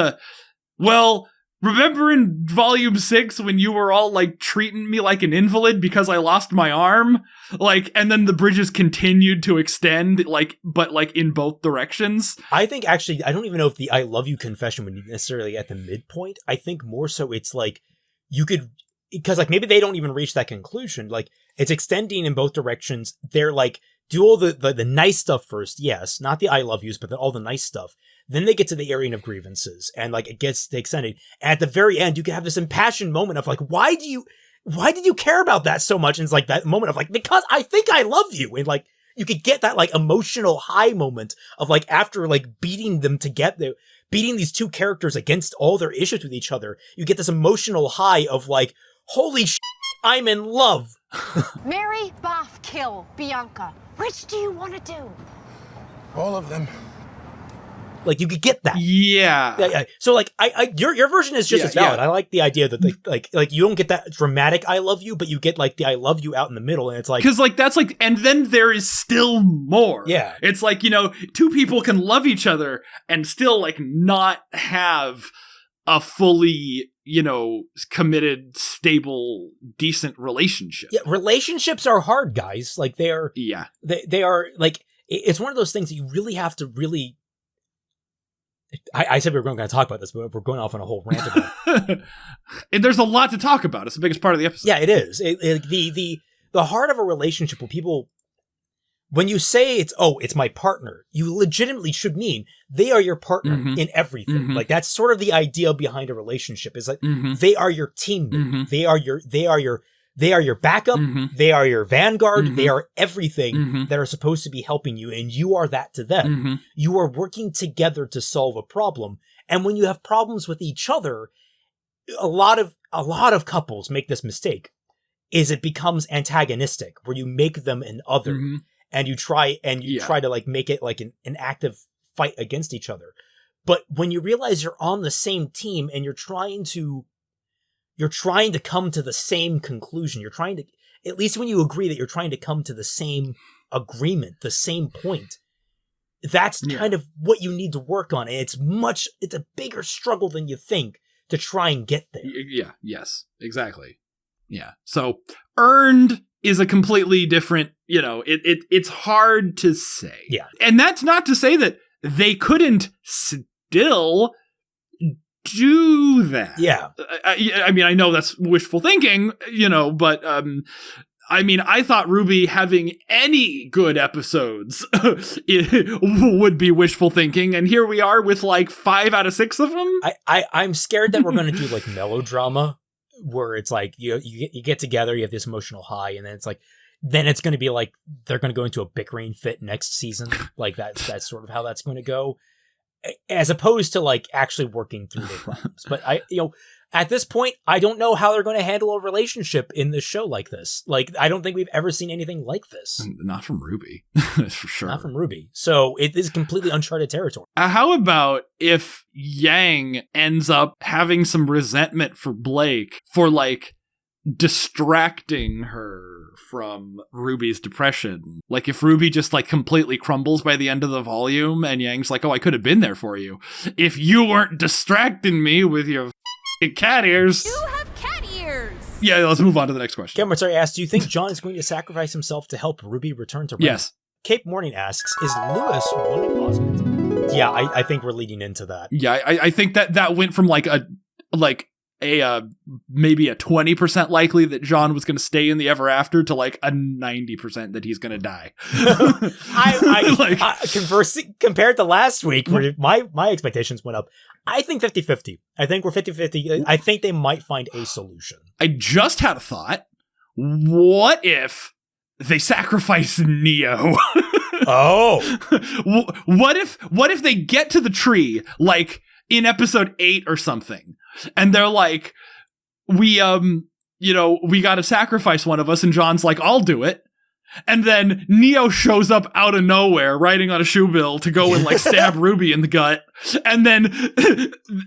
remember in volume 6 when you were all like treating me like an invalid because I lost my arm? Like, and then the bridges continued to extend, but in both directions. I think actually, I don't even know if the I love you confession would be necessarily at the midpoint. I think more so it's like, you could, because like maybe they don't even reach that conclusion. Like, it's extending in both directions. They're like, do all the nice stuff first, yes, not the I love yous, but all the nice stuff. Then they get to the airing of grievances, and like it gets extended. And at the very end, you can have this impassioned moment of like, why did you care about that so much? And it's like that moment of like, because I think I love you, and like you could get that like emotional high moment of like after like beating them together, beating these two characters against all their issues with each other. You get this emotional high of like, holy shit, I'm in love. Marry, Boff, kill, Bianca. Which do you want to do? All of them. Like you could get that. Yeah. So like your version is just as valid. Yeah. I like the idea that like you don't get that dramatic I love you, but you get like the I love you out in the middle, and it's like, because like that's like, and then there is still more. Yeah. It's like, two people can love each other and still like not have a fully, committed, stable, decent relationship. Yeah, relationships are hard, guys. Like they are like, it's one of those things that you really have to really. I said we were going to talk about this, but we're going off on a whole rant about it. There's a lot to talk about. It's the biggest part of the episode. Yeah, it is. The heart of a relationship, when you say it's my partner, you legitimately should mean they are your partner in everything. Mm-hmm. Like that's sort of the idea behind a relationship, is like they are your teammate. Mm-hmm. They are your backup. Mm-hmm. They are your vanguard. Mm-hmm. They are everything that are supposed to be helping you, and you are that to them. Mm-hmm. You are working together to solve a problem. And when you have problems with each other, a lot of couples make this mistake, is it becomes antagonistic, where you make them an other. Mm-hmm. And you try to like make it like an active fight against each other. But when you realize you're on the same team and you're trying to come to the same conclusion, you're trying to, at least when you agree that you're trying to come to the same agreement, the same point, that's kind of what you need to work on. And it's a bigger struggle than you think to try and get there. Yeah. Yes, exactly. Yeah. So earned is a completely different, it's hard to say. Yeah. And that's not to say that they couldn't still do that. Yeah. I mean, I know that's wishful thinking, but I thought RWBY having any good episodes would be wishful thinking, and here we are with like 5 out of 6 of them. I'm scared that we're going to do like melodrama, where it's like you get together, you have this emotional high, and then it's like, then it's going to be like they're going to go into a bickering fit next season. Like that's sort of how that's going to go, as opposed to like actually working through their problems. But at this point, I don't know how they're going to handle a relationship in this show like this. Like, I don't think we've ever seen anything like this. Not from RWBY, that's for sure. Not from RWBY. So it is completely uncharted territory. How about if Yang ends up having some resentment for Blake for like distracting her from RWBY's depression? Like if RWBY just like completely crumbles by the end of the volume and Yang's like, oh, I could have been there for you if you weren't distracting me with your cat ears. You have cat ears. Yeah, let's move on to the next question. Cameron Sorry asks, do you think John is going to sacrifice himself to help RWBY return to Ren? Yes. Cape Morning asks, is Lewis one of Osmond's? Yeah, I think we're leading into that. Yeah, I think that went from maybe a 20% likely that John was going to stay in the Ever After to like a 90% that he's going to die. Conversely, compared to last week, where my expectations went up, I think 50-50. I think we're 50-50. I think they might find a solution. I just had a thought. What if they sacrifice Neo? Oh. What if they get to the tree, like in episode 8 or something, and they're like, we got to sacrifice one of us, and John's like, I'll do it. And then Neo shows up out of nowhere, riding on a shoe bill to go and like stab Ruby in the gut. And then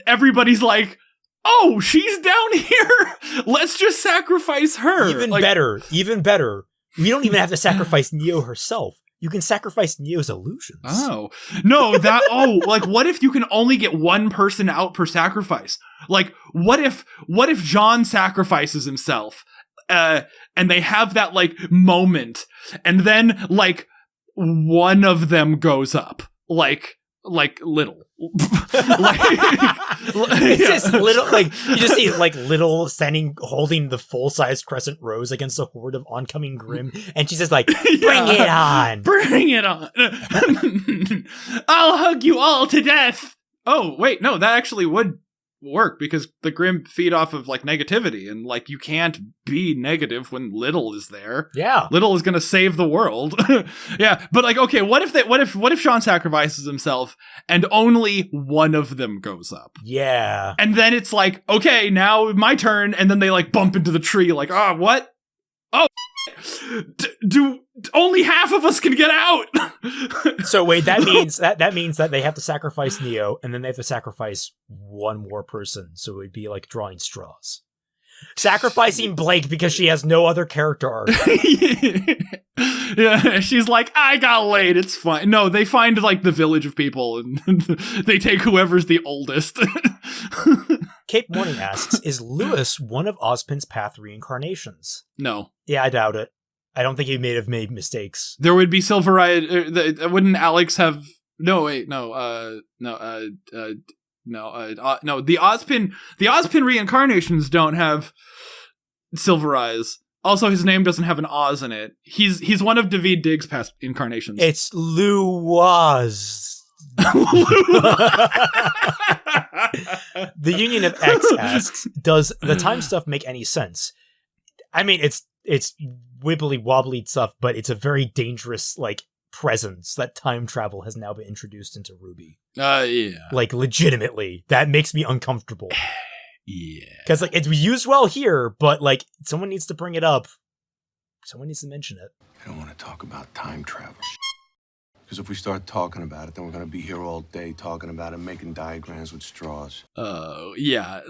everybody's like, oh, she's down here. Let's just sacrifice her. Even better. We don't even have to sacrifice Neo herself. You can sacrifice Neo's illusions. Oh, no, like what if you can only get one person out per sacrifice? Like, what if John sacrifices himself? And they have that like moment, and then like one of them goes up, like Little. It's just Little, like you just see like Little standing holding the full-size crescent rose against a horde of oncoming Grimm, and she's just like, bring it on. I'll hug you all to death. Oh wait, no, that actually would work because the Grimm feed off of like negativity, and like you can't be negative when Little is there. Yeah, Little is gonna save the world. Yeah, but like, okay, what if Sean sacrifices himself and only one of them goes up? Yeah, and then it's like, okay, now my turn, and then they like bump into the tree, like, oh, what? Oh, do only half of us can get out? So wait, that means that they have to sacrifice Neo, and then they have to sacrifice one more person. So it would be like drawing straws. Sacrificing Blake because she has no other character arc. Yeah, she's like, I got laid, it's fine. No, they find like the village of people, and they take whoever's the oldest. Cape Morning asks, is Lewis one of Ozpin's Path reincarnations? No. Yeah, I doubt it. I don't think he may have made mistakes. There would be Silverite. Wouldn't Alex have? No, wait, no. The Ozpin reincarnations don't have Silver Eyes. Also, his name doesn't have an Oz in it. He's one of David Diggs' past incarnations. It's Luaz. The Union of X asks, does the time stuff make any sense? I mean, it's wibbly wobbly stuff, but it's a very dangerous like presence that time travel has now been introduced into RWBY. Yeah. Like legitimately, that makes me uncomfortable. Yeah. Because like it's used well here, but like someone needs to bring it up. Someone needs to mention it. I don't want to talk about time travel. Because if we start talking about it, then we're going to be here all day talking about it, making diagrams with straws. Oh, yeah.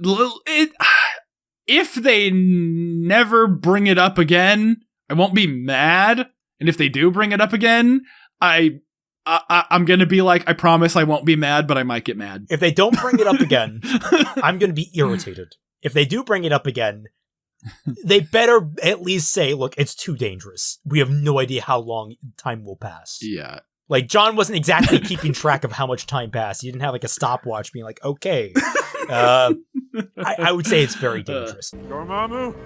If they never bring it up again, I won't be mad. And if they do bring it up again, I'm going to be like, I promise I won't be mad, but I might get mad. If they don't bring it up again, I'm going to be irritated. If they do bring it up again, they better at least say, look, it's too dangerous. We have no idea how long time will pass. Yeah. Like, John wasn't exactly keeping track of how much time passed. He didn't have, like, a stopwatch being like, okay. I would say it's very dangerous. Dormammu,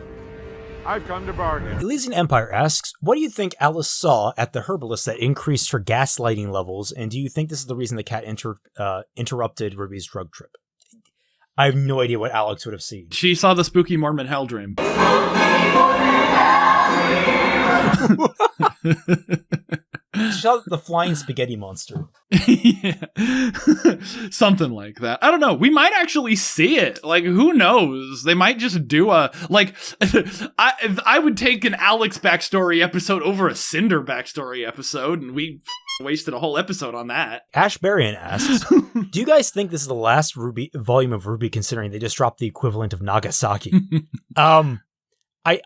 I've come to bargain. Elysian Empire asks, what do you think Alice saw at the herbalist that increased her gaslighting levels, and do you think this is the reason the cat interrupted Ruby's drug trip? I have no idea what Alex would have seen. She saw the spooky Mormon hell dream. She saw the flying spaghetti monster. Yeah. Something like that. I don't know. We might actually see it. Like, who knows? They might just do a, like, I would take an Alex backstory episode over a Cinder backstory episode, and we wasted a whole episode on that. Ashbarian asks, do you guys think this is the last volume of RWBY, considering they just dropped the equivalent of Nagasaki?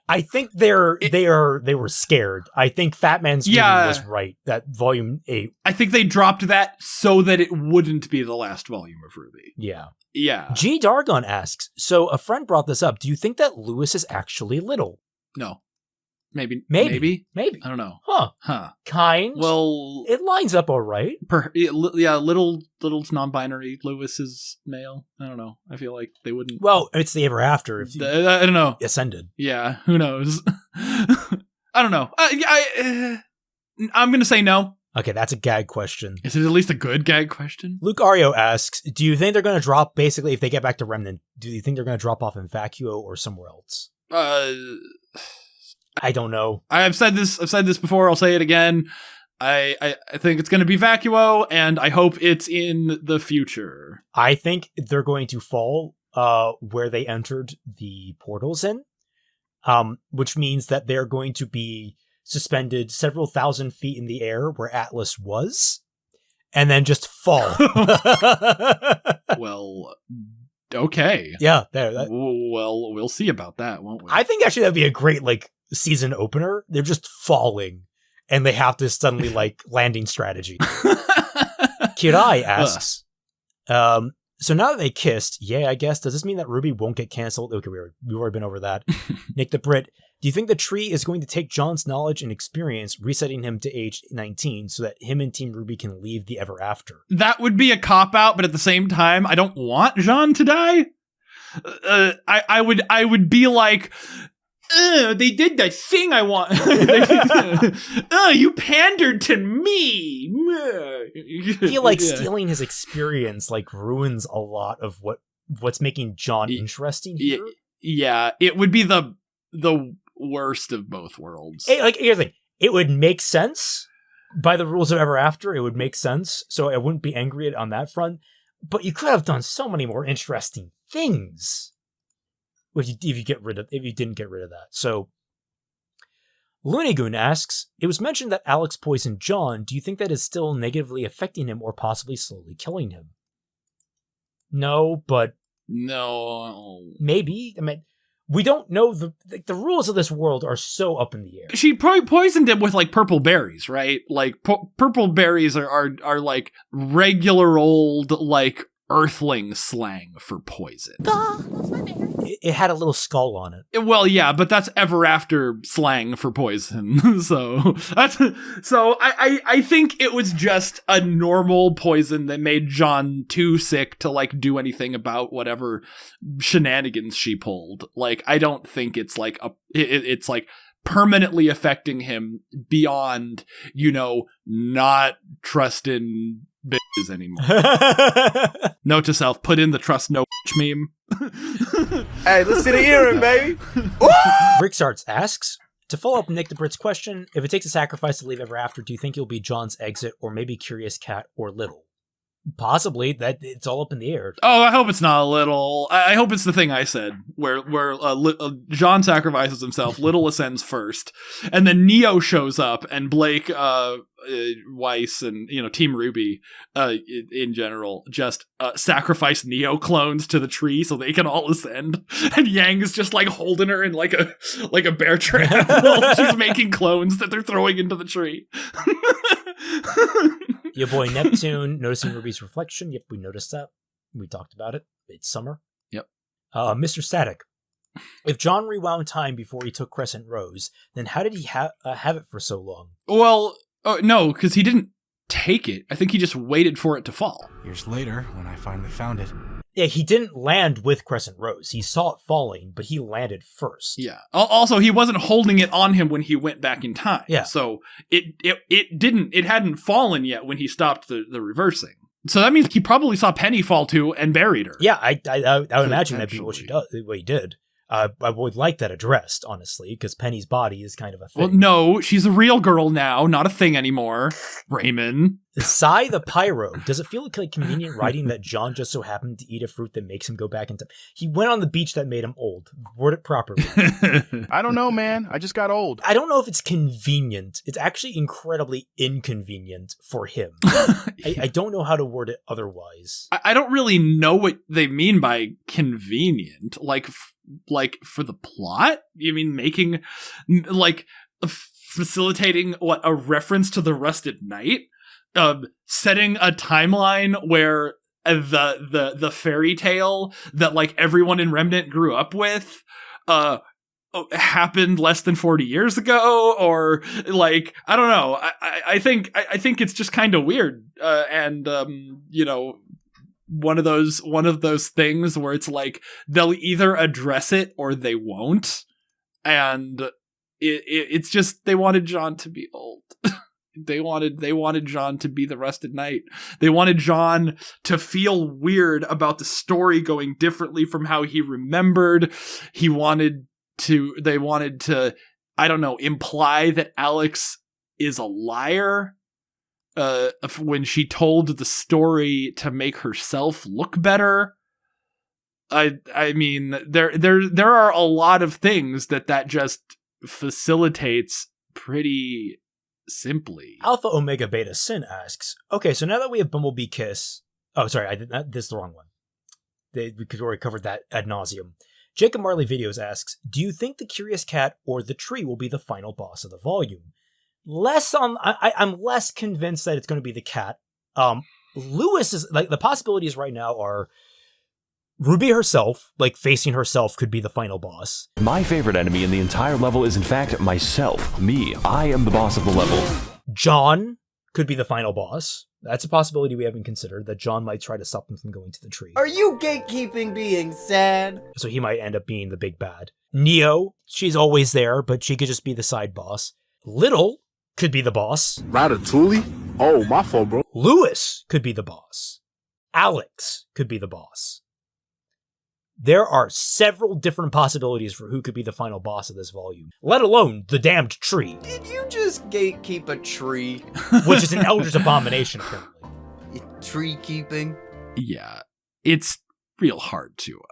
I think they were scared. I think Fat Man's was right. That volume 8. I think they dropped that so that it wouldn't be the last volume of RWBY. Yeah. Yeah. G Dargon asks, so a friend brought this up. Do you think that Lewis is actually little? No. Maybe. Maybe. I don't know. Huh. Kind. Well, it lines up all right. Little's non-binary. Lewis is male. I don't know. I feel like they wouldn't. Well, it's the ever after. If you I don't know. Ascended. Yeah. Who knows? I don't know. I'm gonna say no. Okay, that's a gag question. Is it at least a good gag question? Luke Ario asks, do you think they're going to drop, basically, if they get back to Remnant, do you think they're going to drop off in Vacuo or somewhere else? I don't know. I've said this before. I'll say it again. I think it's going to be Vacuo, and I hope it's in the future. I think they're going to fall where they entered the portals in, which means that they're going to be suspended several thousand feet in the air where Atlas was, and then just fall. Well, okay. Yeah. Well, we'll see about that, won't we? I think actually that'd be a great season opener. They're just falling, and they have this suddenly landing strategy. Kirai asks, so now that they kissed, I guess, does this mean that RWBY won't get canceled? Okay, we've already been over that. Nick the Brit, do you think the tree is going to take John's knowledge and experience, resetting him to age 19 so that him and Team RWBY can leave the Ever After? That would be a cop-out, but at the same time, I don't want Jean to die. I would be like, they did the thing I want. You pandered to me. I feel like stealing his experience ruins a lot of what's making John interesting here. Yeah, it would be the worst of both worlds. Here's the thing. It would make sense by the rules of Ever After. It would make sense, so I wouldn't be angry on that front. But you could have done so many more interesting things if you didn't get rid of that. So Loonigoon asks, it was mentioned that Alex poisoned John. Do you think that is still negatively affecting him or possibly slowly killing him? No, but no, maybe. I mean, we don't know. The rules of this world are so up in the air. She probably poisoned him with purple berries, right? Purple berries are regular old Earthling slang for poison. It had a little skull on it. Well, yeah, but that's Ever After slang for poison. So I think it was just a normal poison that made John too sick to do anything about whatever shenanigans she pulled. I don't think it's it's permanently affecting him beyond, not trusting bitches anymore. Note to self, put in the trust no bitch meme. Hey, let's see the earring, baby. Ricksarts asks, to follow up Nick the Brit's question, if it takes a sacrifice to leave Ever After, do you think you'll be John's exit or maybe Curious Cat or Little? Possibly. That it's all up in the air. Oh, I hope it's not a Little. I hope it's the thing I said, where John sacrifices himself, Little ascends first, and then Neo shows up, and Blake, Weiss, and Team RWBY, in general, just sacrifice Neo clones to the tree so they can all ascend, and Yang is just holding her in like a bear trap while she's making clones that they're throwing into the tree. Your boy Neptune noticing RWBY's reflection. Yep, we noticed that. We talked about it. It's summer. Yep. Mr. Static. If John rewound time before he took Crescent Rose, then how did he have it for so long? Well, no, because he didn't take it. I think he just waited for it to fall. Years later, when I finally found it. Yeah, he didn't land with Crescent Rose. He saw it falling, but he landed first. Yeah. Also, he wasn't holding it on him when he went back in time. Yeah. So it hadn't fallen yet when he stopped the reversing. So that means he probably saw Penny fall too and buried her. Yeah, I would imagine that'd be what he did. I would like that addressed, honestly, because Penny's body is kind of a thing. Well, no, she's a real girl now, not a thing anymore. Raymond. Psy the Pyro. Does it feel like convenient writing that John just so happened to eat a fruit that makes him go back in time? He went on the beach that made him old. Word it properly. I don't know, man. I just got old. I don't know if it's convenient. It's actually incredibly inconvenient for him. I don't know how to word it otherwise. I don't really know what they mean by convenient. For the plot? You mean making, facilitating a reference to the Rusted Knight? Setting a timeline where the fairy tale that everyone in Remnant grew up with happened less than 40 years ago, or I don't know. I think it's just kind of weird, and one of those things where it's they'll either address it or they won't, and it's just they wanted John to be old. They wanted John to be the Rusted Knight. They wanted John to feel weird about the story going differently from how he remembered. They wanted to, I don't know, imply that Alex is a liar when she told the story to make herself look better. I mean, there are a lot of things that just facilitates pretty simply. Alpha Omega Beta Sin asks, okay, so now that we have Bumblebee Kiss... Oh, sorry, this is the wrong one. Because we already covered that ad nauseum. Jacob Marley Videos asks, do you think the Curious Cat or the tree will be the final boss of the volume? I'm less convinced that it's going to be the cat. Lewis is, like, the possibilities right now are RWBY herself, like, facing herself could be the final boss. My favorite enemy in the entire level is, in fact, myself. Me. I am the boss of the level. John could be the final boss. That's a possibility we haven't considered, that John might try to stop him from going to the tree. Are you gatekeeping being sad? So he might end up being the big bad. Neo, she's always there, but she could just be the side boss. Little could be the boss. Ratatouille? Oh, my fault, bro. Lewis could be the boss. Alex could be the boss. There are several different possibilities for who could be the final boss of this volume, let alone the damned tree. Did you just gatekeep a tree? Which is an Eldritch abomination, apparently. Tree keeping? Yeah, it's real hard to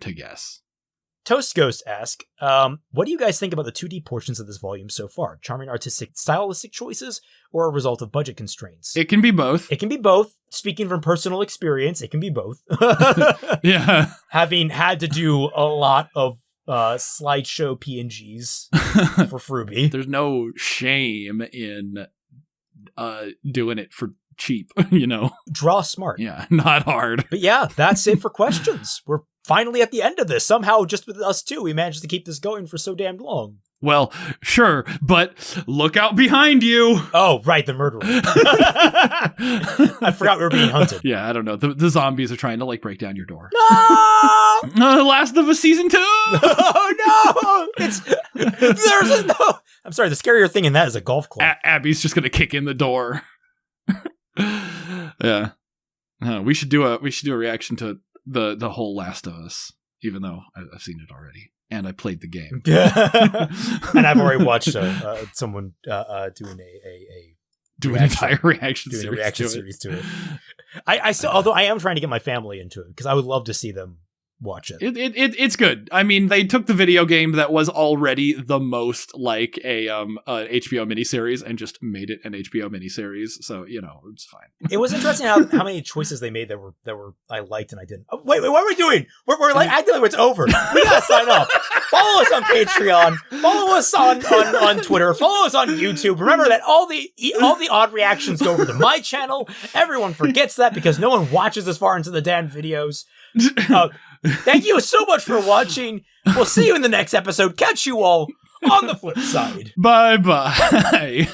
guess. Toast Ghost asks, what do you guys think about the 2D portions of this volume so far? Charming artistic stylistic choices or a result of budget constraints? It can be both. It can be both. Speaking from personal experience, it can be both. Yeah. Having had to do a lot of slideshow PNGs for RWBY. There's no shame in doing it for cheap, you know? Draw smart. Yeah, not hard. But yeah, that's it for questions. We're finally at the end of this. Somehow, just with us two, we managed to keep this going for so damn long. Well, sure, but look out behind you. Oh, right, the murderer. I forgot we were being hunted. Yeah, I don't know. The zombies are trying to, like, break down your door. No! Last of Us Season 2! Oh, no! No! I'm sorry, the scarier thing in that is a golf club. Abby's just gonna kick in the door. Yeah. We should do a reaction to the whole Last of Us, even though I've seen it already. And I played the game. And I've already watched someone doing an entire reaction series to it. I still, although I am trying to get my family into it because I would love to see them watch it. It's good. I mean, they took the video game that was already the most like a HBO miniseries and just made it an HBO miniseries. So, you know, it's fine. It was interesting how many choices they made that were I liked and I didn't. Oh, wait, what are we doing? We're like acting like it's over. We gotta sign up. Follow us on Patreon. Follow us on Twitter. Follow us on YouTube. Remember that all the odd reactions go over to my channel. Everyone forgets that because no one watches this far into the damn videos. Thank you so much for watching. We'll see you in the next episode. Catch you all on the flip side. Bye-bye.